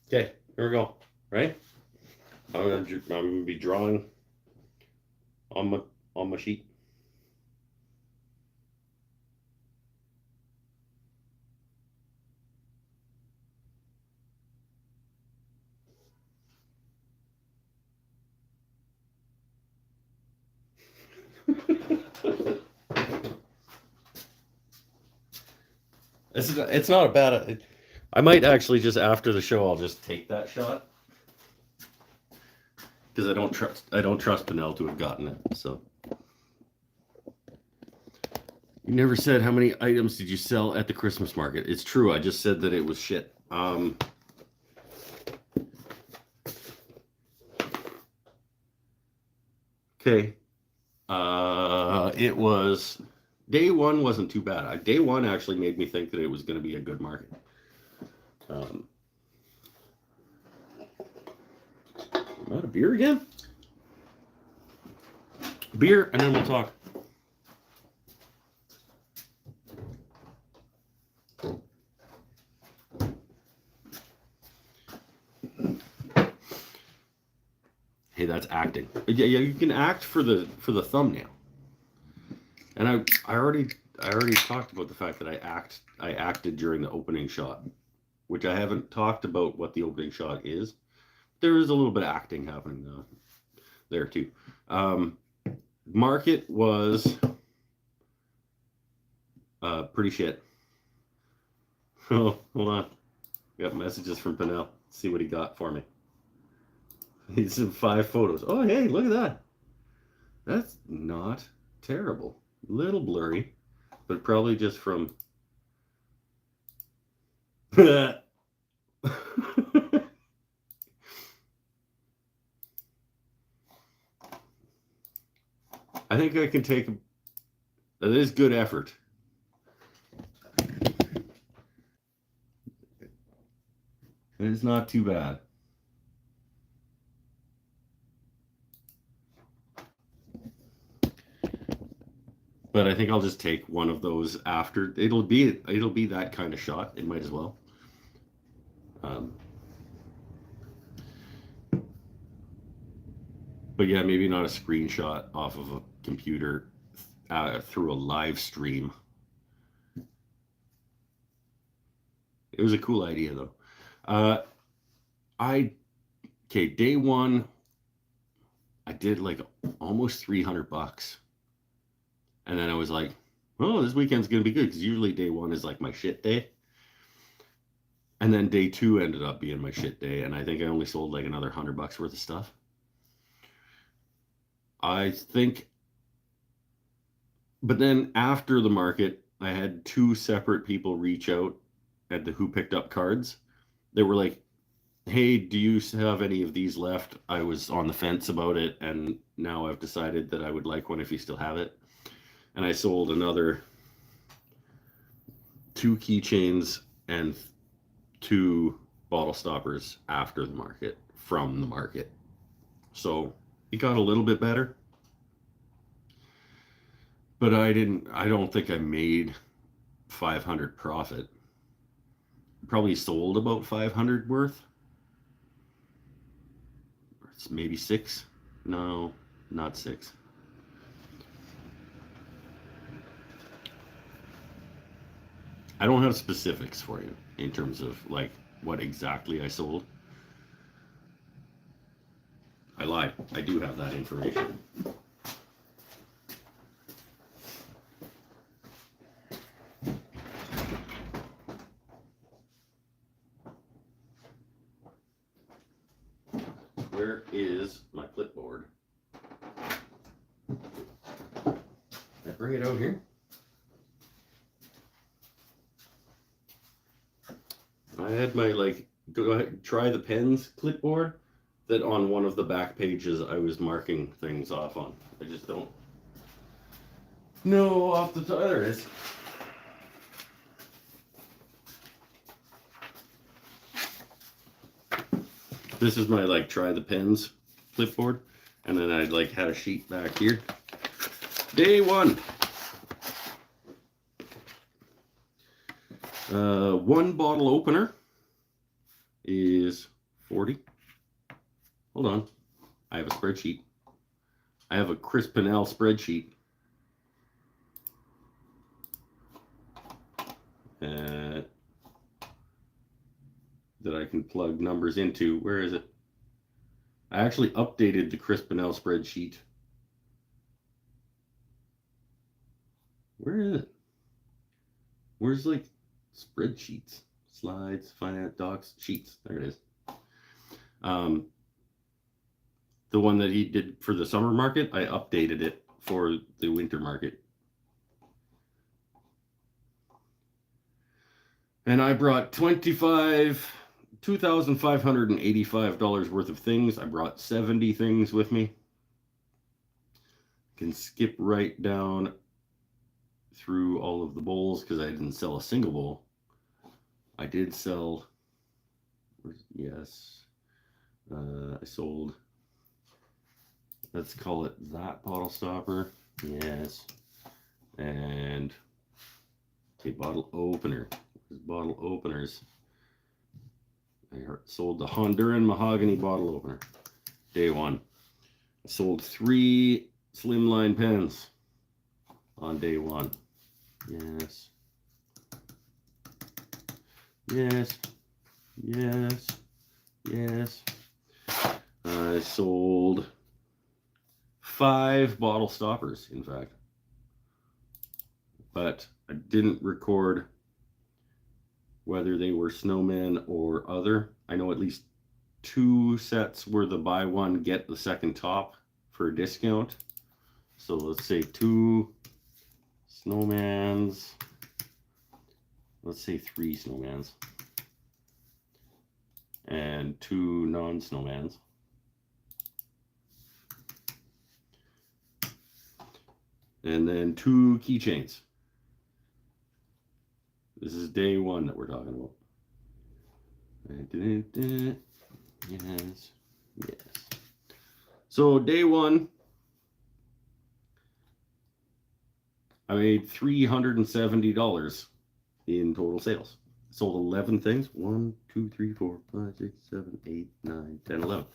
[SPEAKER 1] Okay, here we go. Right? I'm gonna be drawing on my sheet. It's not a bad. I might actually just after the show I'll just take that shot because I don't trust Pinnell to have gotten it. So you never said how many items did you sell at the Christmas market. It's true. I just said that it was shit. Okay. It was day one wasn't too bad. Day one actually made me think that it was going to be a good market. I'm out of beer again? Beer, and then we'll talk. Hey, that's acting. Yeah, you can act for the thumbnail. And I already talked about the fact that I acted during the opening shot, which I haven't talked about what the opening shot is. There is a little bit of acting happening there too. Market was pretty shit. Oh, hold on. Got messages from Pinnell. See what he got for me. He's in 5 photos. Oh, hey, look at that. That's not terrible. Little blurry, but probably just from. I think I can take. That is good effort. It's not too bad. But I think I'll just take one of those after. It'll be that kind of shot. It might as well. But yeah, maybe not a screenshot off of a computer through a live stream. It was a cool idea though. Day one, I did like almost $300. And then I was like, oh, this weekend's going to be good because usually day one is like my shit day. And then day two ended up being my shit day. And I think I only sold like another $100 worth of stuff. I think. But then after the market, I had 2 separate people reach out at the Who Picked Up Cards. They were like, hey, do you have any of these left? I was on the fence about it. And now I've decided that I would like one if you still have it. And I sold another 2 keychains and 2 bottle stoppers after the market, from the market. So it got a little bit better. But I don't think I made 500 profit. Probably sold about 500 worth. It's maybe 6. No, not 6. I don't have specifics for you in terms of like what exactly I sold. I lied. I do have that information. Where is my clipboard? Can I bring it out here? I had my go ahead, try the pens clipboard that on one of the back pages I was marking things off on. I just don't know off the top. There it is. This is my try the pens clipboard, and then I had a sheet back here. Day one. 1 bottle opener is 40. Hold on. I have a spreadsheet. I have a Chris Pennell spreadsheet. That I can plug numbers into. Where is it? I actually updated the Chris Pennell spreadsheet. Where is it? Where's like spreadsheets? Slides, finance, docs, sheets. There it is. The one that he did for the summer market, I updated it for the winter market. And I brought $2,585 worth of things. I brought 70 things with me. Can skip right down through all of the bowls because I didn't sell a single bowl. I did sell, yes, I sold, let's call it that bottle stopper, yes, and a bottle opener. Bottle openers. I sold the Honduran mahogany bottle opener. Day one. I sold 3 slimline pens on day one. Yes. Yes. Yes. Yes. I sold 5 bottle stoppers, in fact. But I didn't record whether they were snowmen or other. I know at least 2 sets were the buy one, get the second top for a discount. So let's say 2 snowmans. Let's say 3 snowmans. And 2 non-snowmans. And then 2 keychains. This is day one that we're talking about. Yes, yes. So day one, I made $370 in total sales. Sold 11 things. 1, 2, 3, 4, 5, 6, 7, 8, 9, 10, 11.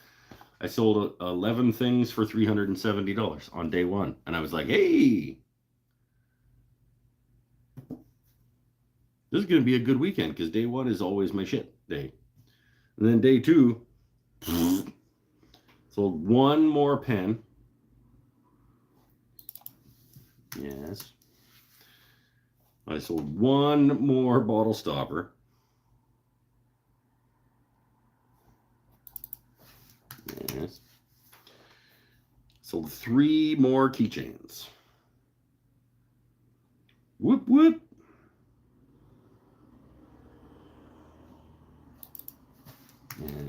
[SPEAKER 1] I sold 11 things for $370 on day one. And I was like, hey, this is going to be a good weekend because day one is always my shit day. And then day two, sold 1 more pen. Yes. I sold 1 more bottle stopper. Yes. Sold 3 more keychains. Whoop, whoop.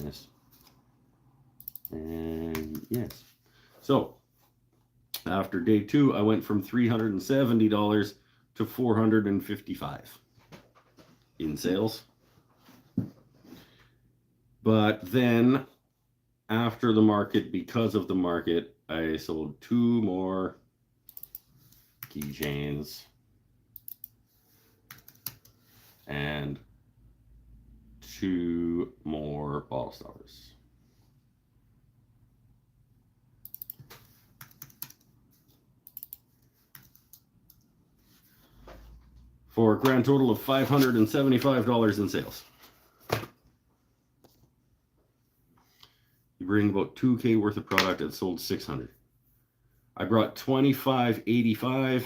[SPEAKER 1] Yes. And yes. So after day 2, I went from $370 to $455 in sales. But then after the market, because of the market, I sold 2 more keychains and 2 more bottle stoppers. For a grand total of $575 in sales. You bring about $2K worth of product and sold 600. I brought $25.85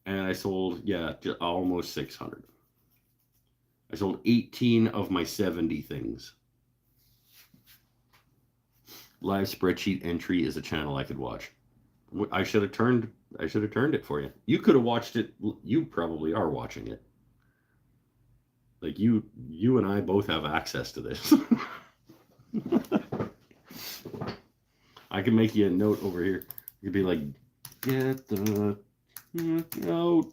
[SPEAKER 1] and I sold, yeah, almost 600. I sold 18 of my 70 things. Live spreadsheet entry is a channel I could watch. I should have turned it for you. You could have watched it. You probably are watching it. Like you and I both have access to this. I can make you a note over here. You'd be like, get the note. No.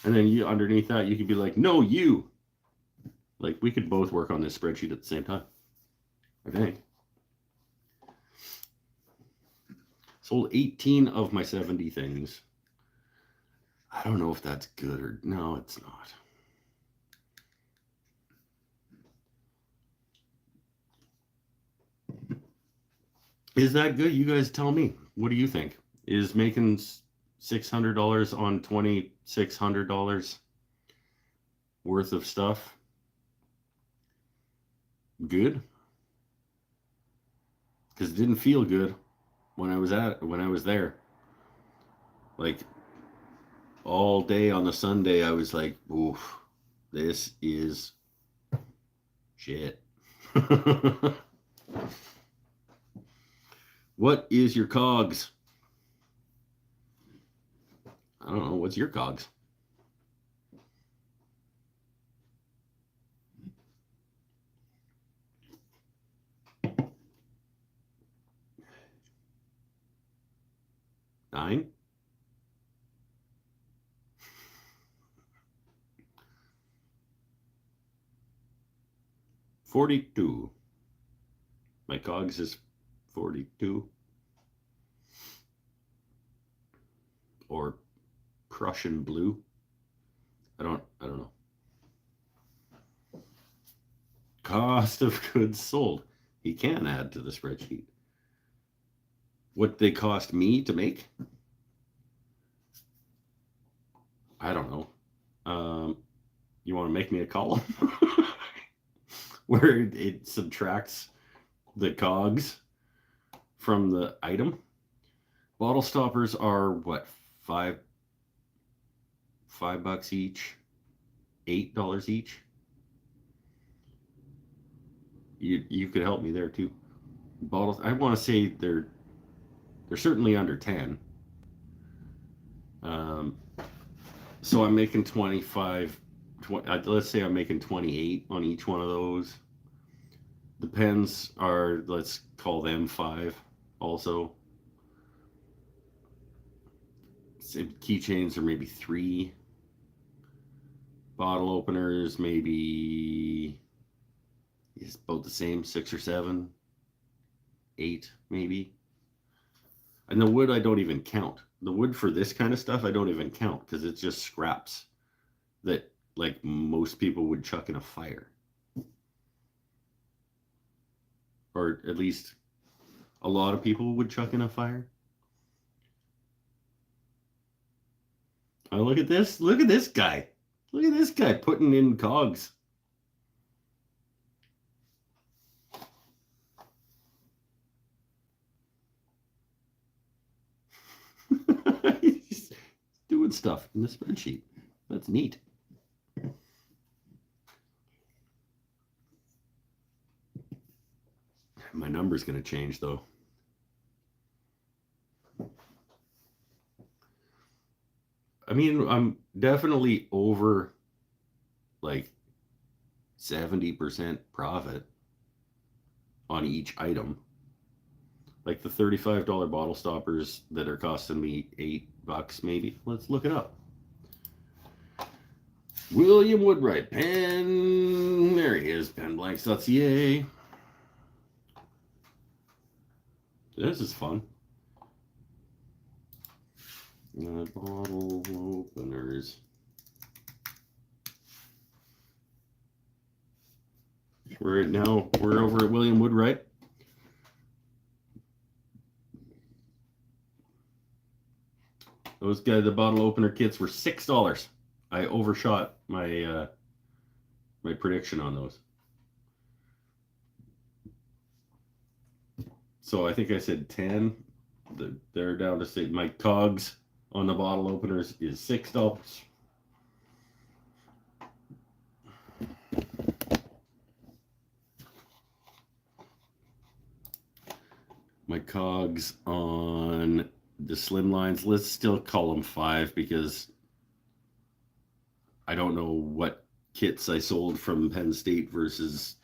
[SPEAKER 1] And then you underneath that, you could be like, no, you. Like we could both work on this spreadsheet at the same time. I think. Sold 18 of my 70 things. I don't know if that's good or no, it's not. Is that good? You guys tell me. What do you think? Is making $600 on $2,600 worth of stuff good? Because it didn't feel good when I was there. Like all day on the Sunday, I was like, oof, this is shit. What is your cogs? I don't know. What's your cogs? $9? $42. My cogs is 42. Or Prussian blue. I don't know. Cost of goods sold. He can add to the spreadsheet. What they cost me to make? I don't know. You want to make me a column where it subtracts the cogs from the item? Bottle stoppers are what, $5 each, $8 each. You could help me there too. Bottles, I want to say they're certainly under 10. So I'm making 25. Let's say I'm making 28 on each one of those. The pens are, let's call them 5 also. Keychains are maybe 3. Bottle openers maybe is about the same, 6 or 7, 8 maybe. And the wood I don't even count. The wood for this kind of stuff I don't even count because it's just scraps that like most people would chuck in a fire. Or at least a lot of people would chuck in a fire. Oh, look at this. Look at this guy. Look at this guy putting in cogs. He's doing stuff in the spreadsheet. That's neat. My number's going to change though. I mean, I'm definitely over like 70% profit on each item. Like the $35 bottle stoppers that are costing me $8 maybe. Let's look it up. William Woodwright, pen. There he is, penblanks.ca. This is fun. Bottle openers. We're over at William Woodwright. Those guys, the bottle opener kits were $6. I overshot my my prediction on those. So I think I said 10. They're down to say my cogs on the bottle openers is $6. My cogs on the slim lines, let's still call them 5 because I don't know what kits I sold from Penn State versus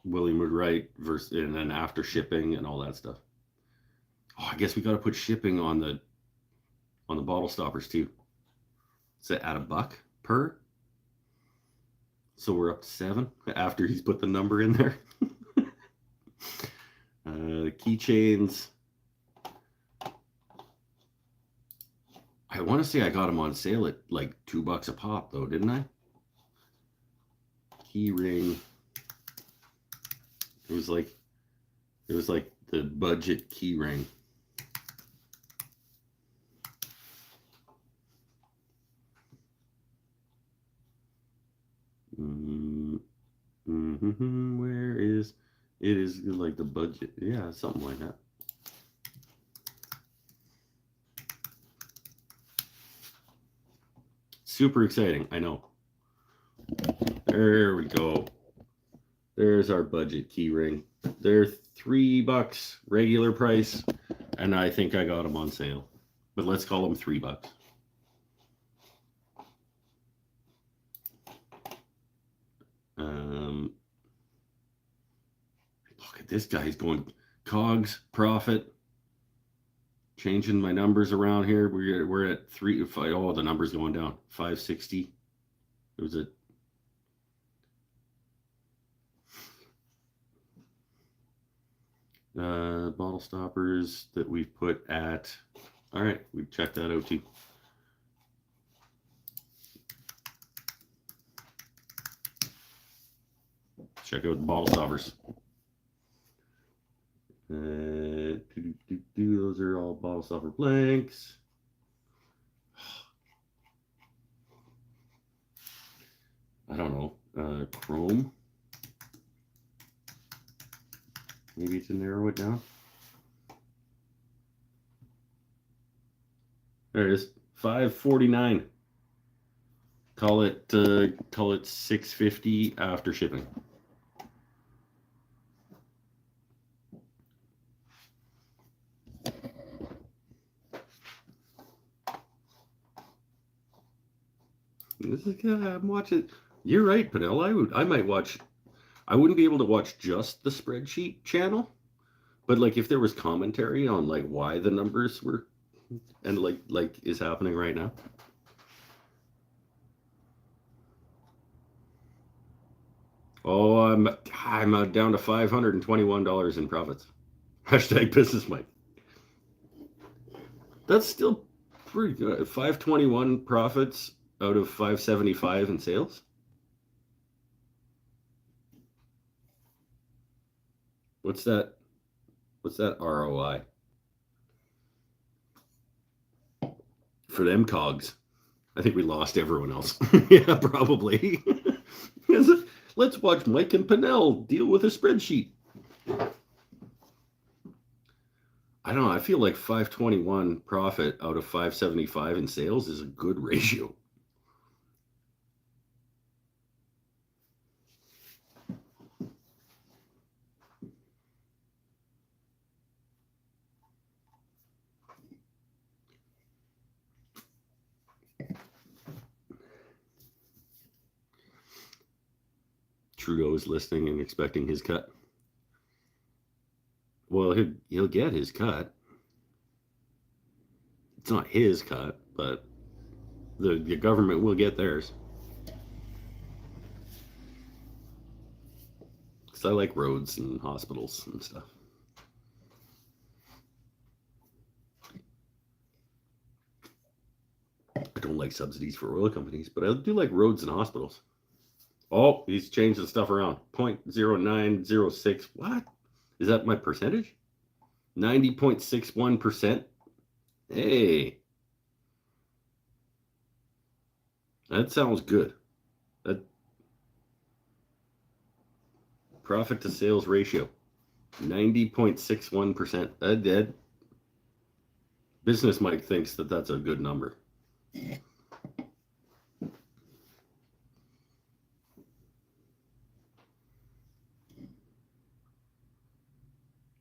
[SPEAKER 1] William Woodwright versus, and then after shipping and all that stuff. Oh, I guess we got to put shipping on the bottle stoppers too. Is it at $1 per? So we're up to 7 after he's put the number in there. Keychains. I want to say I got them on sale at like $2 a pop though, didn't I? Key ring. It was like the budget key ring. Where is it? Is like the budget? Yeah, something like that. Super exciting, I know. There we go. There's our budget key ring. They're $3 regular price, and I think I got them on sale. But let's call them $3. Look at this guy. He's going cogs, profit. Changing my numbers around here. We're at 3. Oh, the number's going down. 560. It was a bottle stoppers that we've put at. All right, we've checked that out too. Check out the bottle stoppers. Those are all bottle stopper blanks. I don't know. Chrome. Maybe to narrow it down. There it is. $5.49. Call it $6.50 after shipping. This is good. I'm watching. You're right, Penel. I might watch. I wouldn't be able to watch just the spreadsheet channel, but like if there was commentary on like why the numbers were, and like is happening right now. Oh, I'm down to $521 in profits. Hashtag business Mike. That's still pretty good. 521 profits out of 575 in sales. What's that? What's that ROI? For them cogs. I think we lost everyone else. Yeah, probably. Let's watch Mike and Penel deal with a spreadsheet. I don't know. I feel like 521 profit out of 575 in sales is a good ratio. Trudeau is listening and expecting his cut. Well, he'll get his cut. It's not his cut, but the government will get theirs. Because I like roads and hospitals and stuff. I don't like subsidies for oil companies, but I do like roads and hospitals. Oh, he's changed the stuff around. 0.0906. What? Is that my percentage? 90.61%. Hey. That sounds good. That profit to sales ratio. 90.61%. That Business Mike thinks that that's a good number.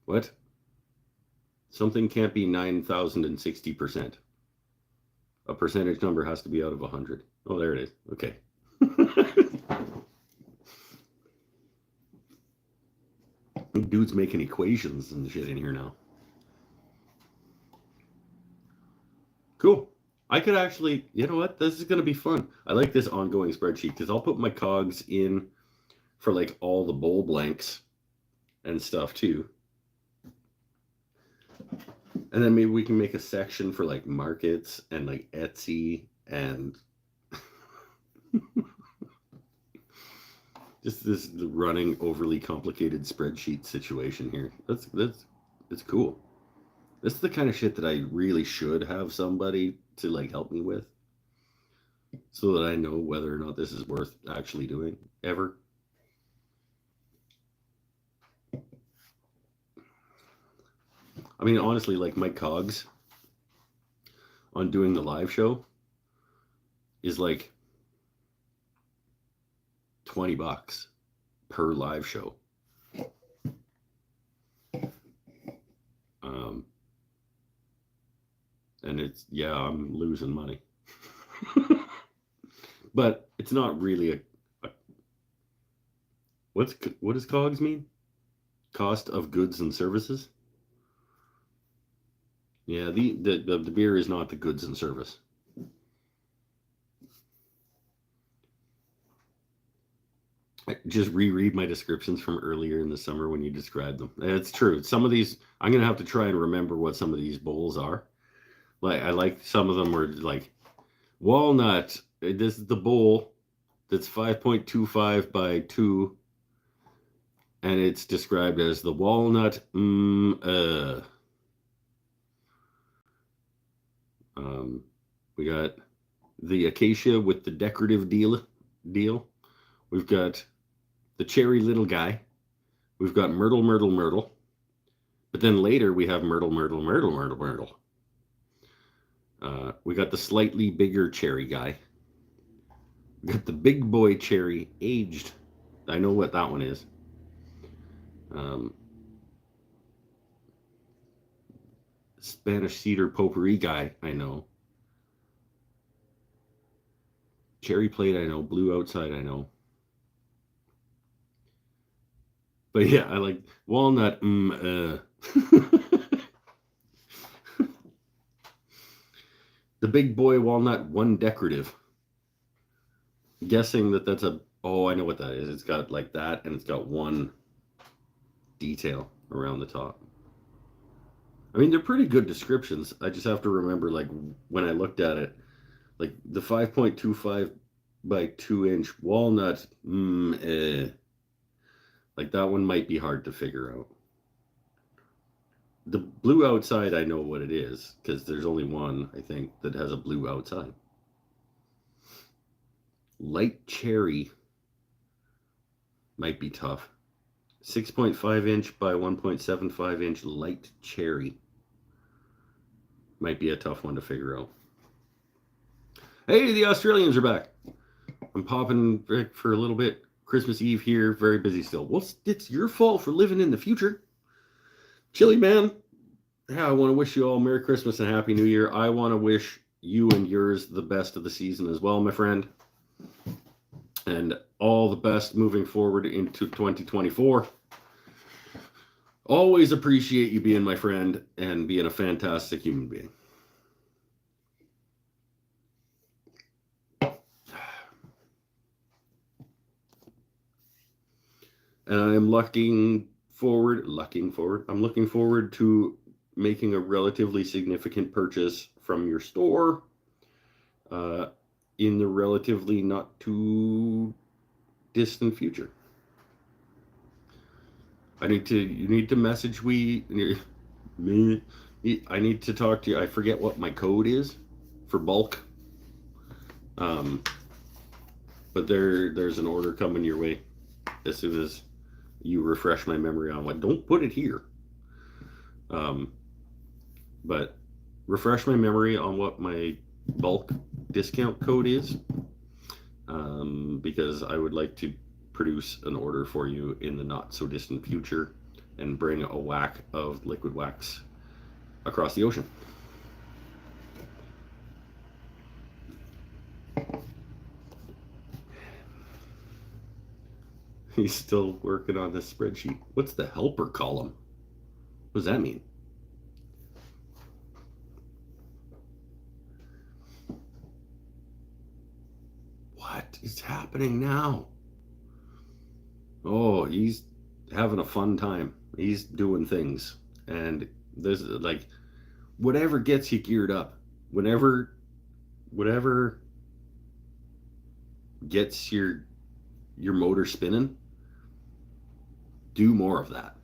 [SPEAKER 1] What? Something can't be 9,060%. A percentage number has to be out of 100. Oh, there it is. Okay. Dude's making equations and shit in here now. Cool. I could actually, you know what? This is going to be fun. I like this ongoing spreadsheet because I'll put my cogs in for like all the bowl blanks and stuff too. And then maybe we can make a section for like markets and like Etsy and Just this running overly complicated spreadsheet situation here. It's cool. This is the kind of shit that I really should have somebody to like help me with, so that I know whether or not this is worth actually doing ever. I mean, honestly, like my cogs on doing the live show is like $20 per live show. And it's, yeah, I'm losing money. But it's not really a what does COGS mean? Cost of goods and services? Yeah, the beer is not the goods and service. Just reread my descriptions from earlier in the summer when you described them. It's true. Some of these, I'm going to have to try and remember what some of these bowls are. Like, I like some of them were like walnut. This is the bowl that's 5.25 by 2. And it's described as the walnut. We got the acacia with the decorative deal. We've got the cherry little guy. We've got myrtle. But then later we have myrtle. We got the slightly bigger cherry guy. We got the big boy cherry aged. I know what that one is. Spanish cedar potpourri guy, I know. Cherry plate, I know. Blue outside, I know. But yeah, I like walnut. The big boy walnut, one decorative. Guessing that that's a, oh, I know what that is. It's got like that, and it's got one detail around the top. I mean, they're pretty good descriptions. I just have to remember, like, when I looked at it, like the 5.25 by 2-inch walnut, like that one might be hard to figure out. The blue outside, I know what it is, because there's only one, I think, that has a blue outside. Light cherry might be tough. 6.5-inch by 1.75-inch light cherry might be a tough one to figure out. Hey, the Australians are back. I'm popping for a little bit. Christmas Eve here, very busy still. Well, it's your fault for living in the future. Chili Man, yeah, I want to wish you all Merry Christmas and Happy New Year. I want to wish you and yours the best of the season as well, my friend. And all the best moving forward into 2024. Always appreciate you being my friend and being a fantastic human being. And I'm looking forward to making a relatively significant purchase from your store in the relatively not too distant future. You need to message me. I need to talk to you. I forget what my code is for bulk. But there's an order coming your way as soon as you refresh my memory on what. Don't put it here. But refresh my memory on what my bulk discount code is, because I would like to produce an order for you in the not so distant future and bring a whack of liquid wax across the ocean. He's still working on this spreadsheet. What's the helper column? What does that mean? What is happening now? Oh, he's having a fun time. He's doing things. And there's like, whatever gets you geared up, whatever gets your your motor spinning, do more of that.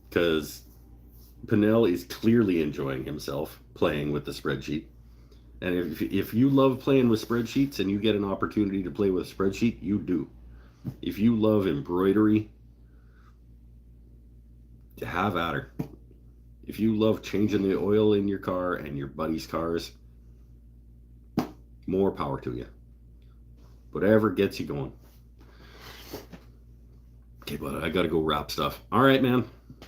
[SPEAKER 1] Because Pinnell is clearly enjoying himself playing with the spreadsheet. And if you love playing with spreadsheets and you get an opportunity to play with a spreadsheet, you do. If you love embroidery, have at her. If you love changing the oil in your car and your buddy's cars, more power to you. Whatever gets you going. Okay, but I gotta go wrap stuff. All right, man.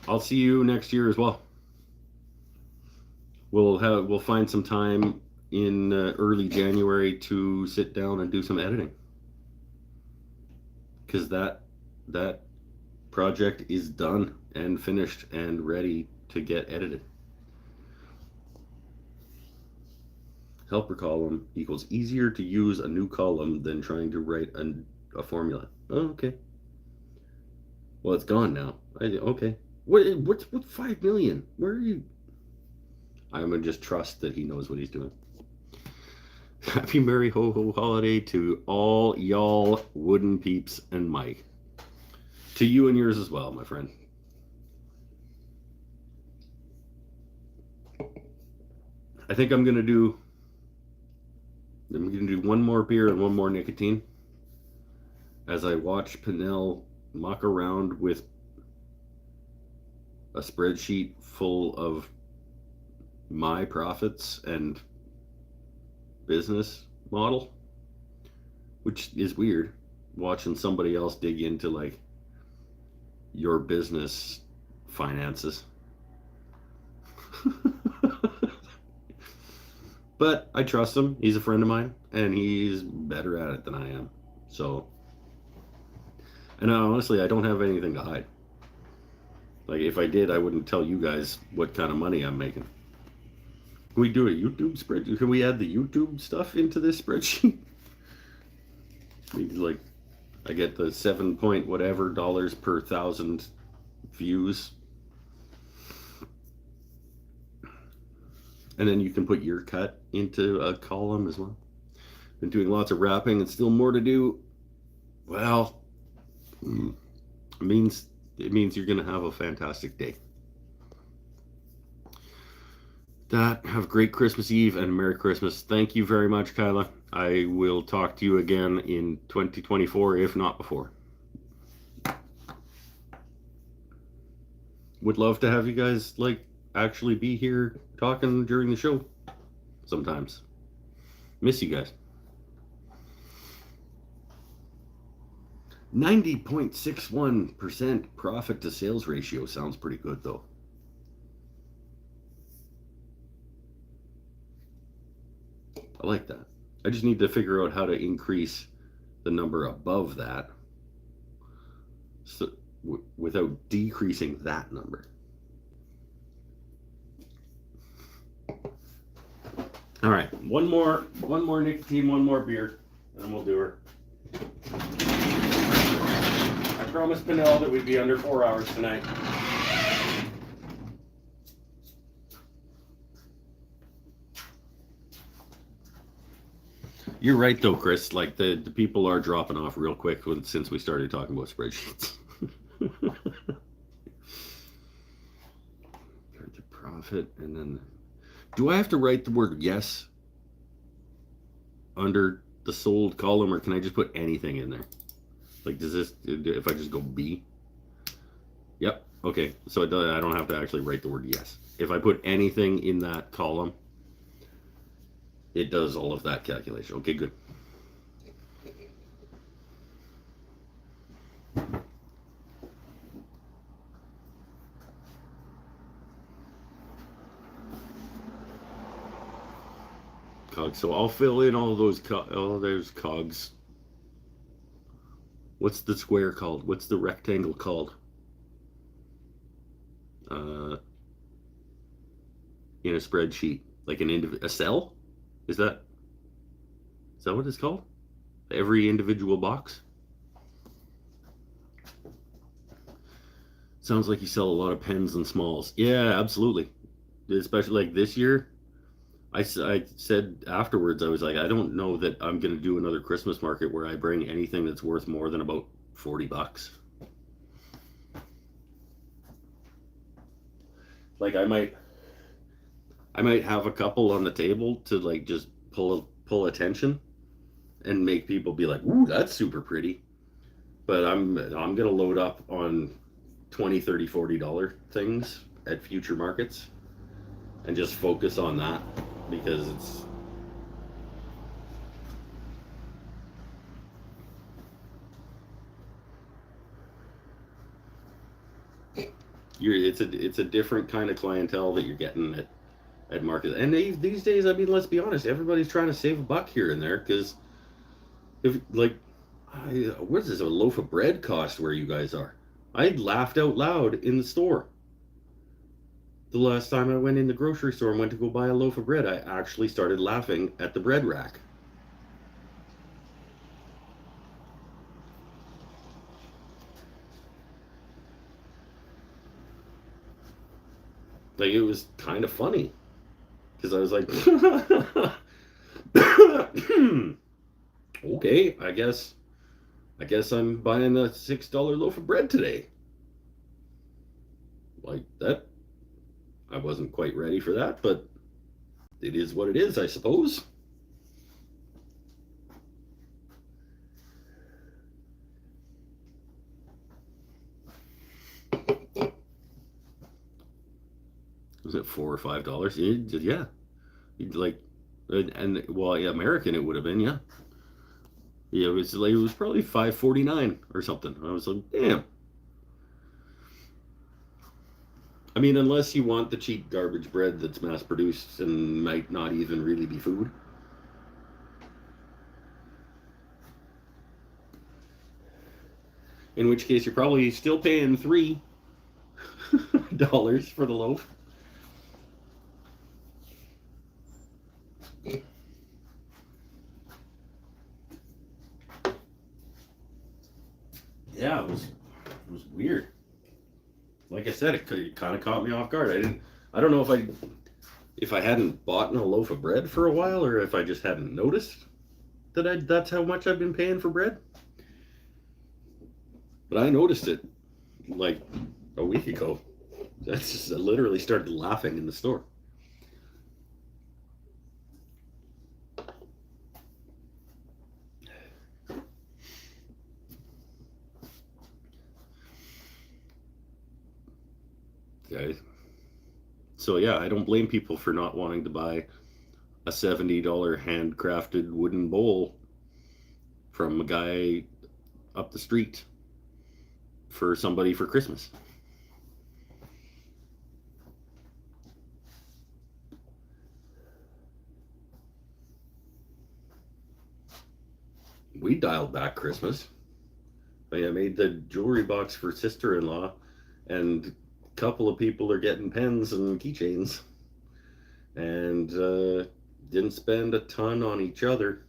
[SPEAKER 1] I'll see you next year as well. We'll find some time in early January to sit down and do some editing, because that project is done and finished and ready to get edited. Helper column equals easier to use a new column than trying to write a formula. Oh, okay. Well, it's gone now. Okay. What's 5 million? Where are you? I'm gonna just trust that he knows what he's doing. Happy Merry Ho Ho Holiday to all y'all wooden peeps and Mike. To you and yours as well, my friend. I think I'm gonna do one more beer and one more nicotine as I watch Pinnell muck around with a spreadsheet full of my profits and business model, which is weird, watching somebody else dig into like your business finances. But I trust him. He's a friend of mine and he's better at it than I am. So, and honestly, I don't have anything to hide. Like, if I did, I wouldn't tell you guys what kind of money I'm making. Can we do a YouTube spreadsheet? Can we add the YouTube stuff into this spreadsheet? Like, I get the 7 point whatever dollars per 1,000 views. And then you can put your cut into a column as well. Been doing lots of wrapping and still more to do. Well, it means you're going to have a fantastic day. Have a great Christmas Eve and Merry Christmas. Thank you very much, Kyla. I will talk to you again in 2024, if not before. Would love to have you guys actually be here talking during the show sometimes. Miss you guys. 90.61% profit to sales ratio sounds pretty good though. I like that. I just need to figure out how to increase the number above that so, without decreasing that number. All right, one more nicotine, one more beer, and we'll do her. I promised Pinnell that we'd be under 4 hours tonight. You're right though, Chris. Like the people are dropping off real quick since we started talking about spreadsheets. The profit, and then do I have to write the word yes under the sold column, or can I just put anything in there? Like, does this, if I just go B? Yep. Okay. So I don't have to actually write the word yes. If I put anything in that column, it does all of that calculation. Okay, good. Cogs. So I'll fill in all those there's cogs. What's the square called? What's the rectangle called? In a spreadsheet, like a cell? Is that what it's called? Every individual box? Sounds like you sell a lot of pens and smalls. Yeah, absolutely. Especially like this year, I said afterwards, I was like, I don't know that I'm going to do another Christmas market where I bring anything that's worth more than about $40. Like I might have a couple on the table to like just pull attention and make people be like, ooh, that's super pretty. But I'm gonna load up on $20, $30, $40 things at future markets and just focus on that, because it's a different kind of clientele that you're getting at markets. And these days, I mean, let's be honest, everybody's trying to save a buck here and there, because if like, what does a loaf of bread cost where you guys are? I laughed out loud in the store. The last time I went in the grocery store and went to go buy a loaf of bread, I actually started laughing at the bread rack. Like, it was kind of funny, because I was like, okay, I guess I'm buying a $6 loaf of bread today. Like that, I wasn't quite ready for that, but it is what it is, I suppose. Was it $4 or $5? Yeah, like, and well, yeah, American it would have been, yeah. Yeah, it was probably $5.49 or something. I was like, damn. I mean, unless you want the cheap garbage bread that's mass produced and might not even really be food. In which case, you're probably still paying $3 for the loaf. Yeah, it was weird. Like I said, it kind of caught me off guard. I don't know if I hadn't bought a loaf of bread for a while, or if I just hadn't noticed that's how much I've been paying for bread. But I noticed it like a week ago. I literally started laughing in the store. Okay. So yeah, I don't blame people for not wanting to buy a $70 handcrafted wooden bowl from a guy up the street for somebody for Christmas. We dialed back Christmas. I made the jewelry box for sister-in-law, and a couple of people are getting pens and keychains, and didn't spend a ton on each other,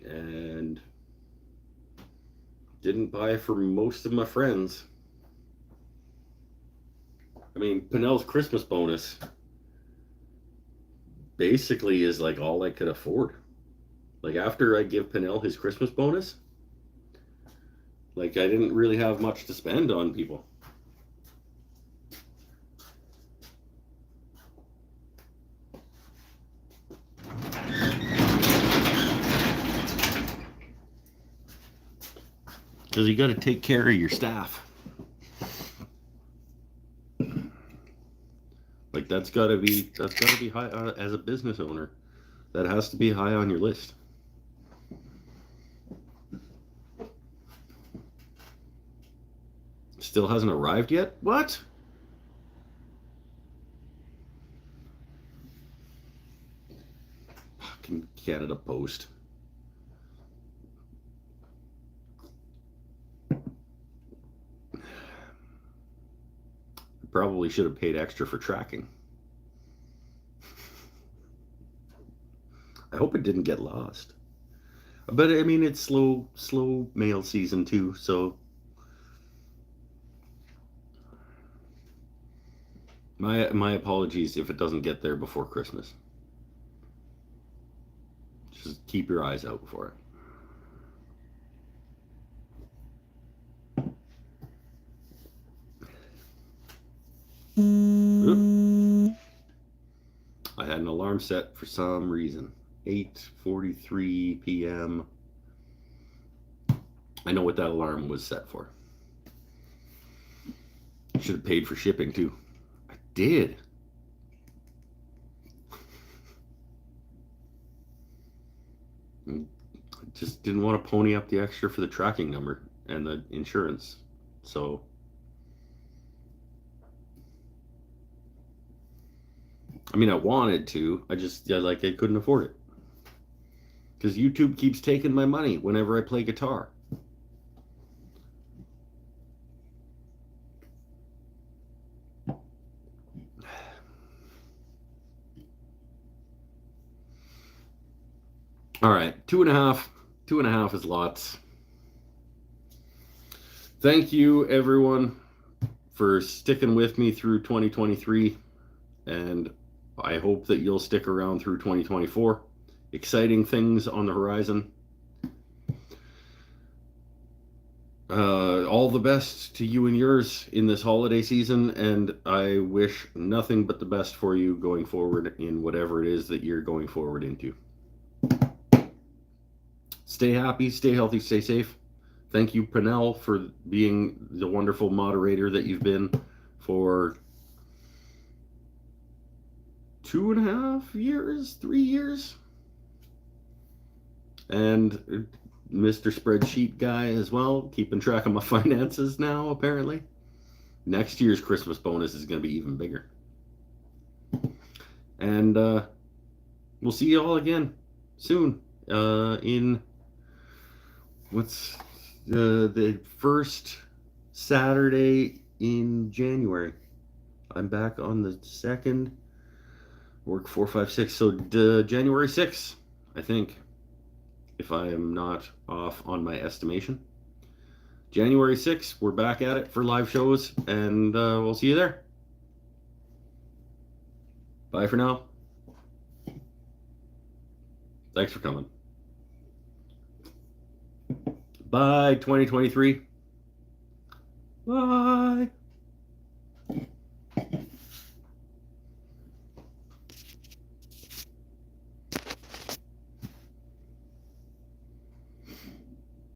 [SPEAKER 1] and didn't buy for most of my friends. I mean, Pinnell's Christmas bonus basically is like all I could afford. Like, after I give Pinnell his Christmas bonus, like, I didn't really have much to spend on people. Because you got to take care of your staff. Like, that's got to be high as a business owner. That has to be high on your list. Still hasn't arrived yet? What? Fucking Canada Post. Probably should have paid extra for tracking. I hope it didn't get lost. But I mean, it's slow mail season too, so My apologies if it doesn't get there before Christmas. Just keep your eyes out for it. Oop. I had an alarm set for some reason. 8:43 p.m. I know what that alarm was set for. Should have paid for shipping too. I did. I just didn't want to pony up the extra for the tracking number and the insurance. So I mean, I wanted to. I couldn't afford it. Because YouTube keeps taking my money whenever I play guitar. All right, 2.5. 2.5 is lots. Thank you, everyone, for sticking with me through 2023. And I hope that you'll stick around through 2024. Exciting things on the horizon. All the best to you and yours in this holiday season, and I wish nothing but the best for you going forward in whatever it is that you're going forward into. Stay happy, stay healthy, stay safe. Thank you, Pernell, for being the wonderful moderator that you've been for 2.5 years, 3 years. And Mr. Spreadsheet guy as well, keeping track of my finances now, apparently. Next year's Christmas bonus is going to be even bigger. And we'll see you all again soon in what's the first Saturday in January. I'm back on the 2nd, work 4, 5, 6, so January 6th, I think, if I am not off on my estimation. January 6th, we're back at it for live shows, and we'll see you there. Bye for now. Thanks for coming. Bye, 2023. Bye.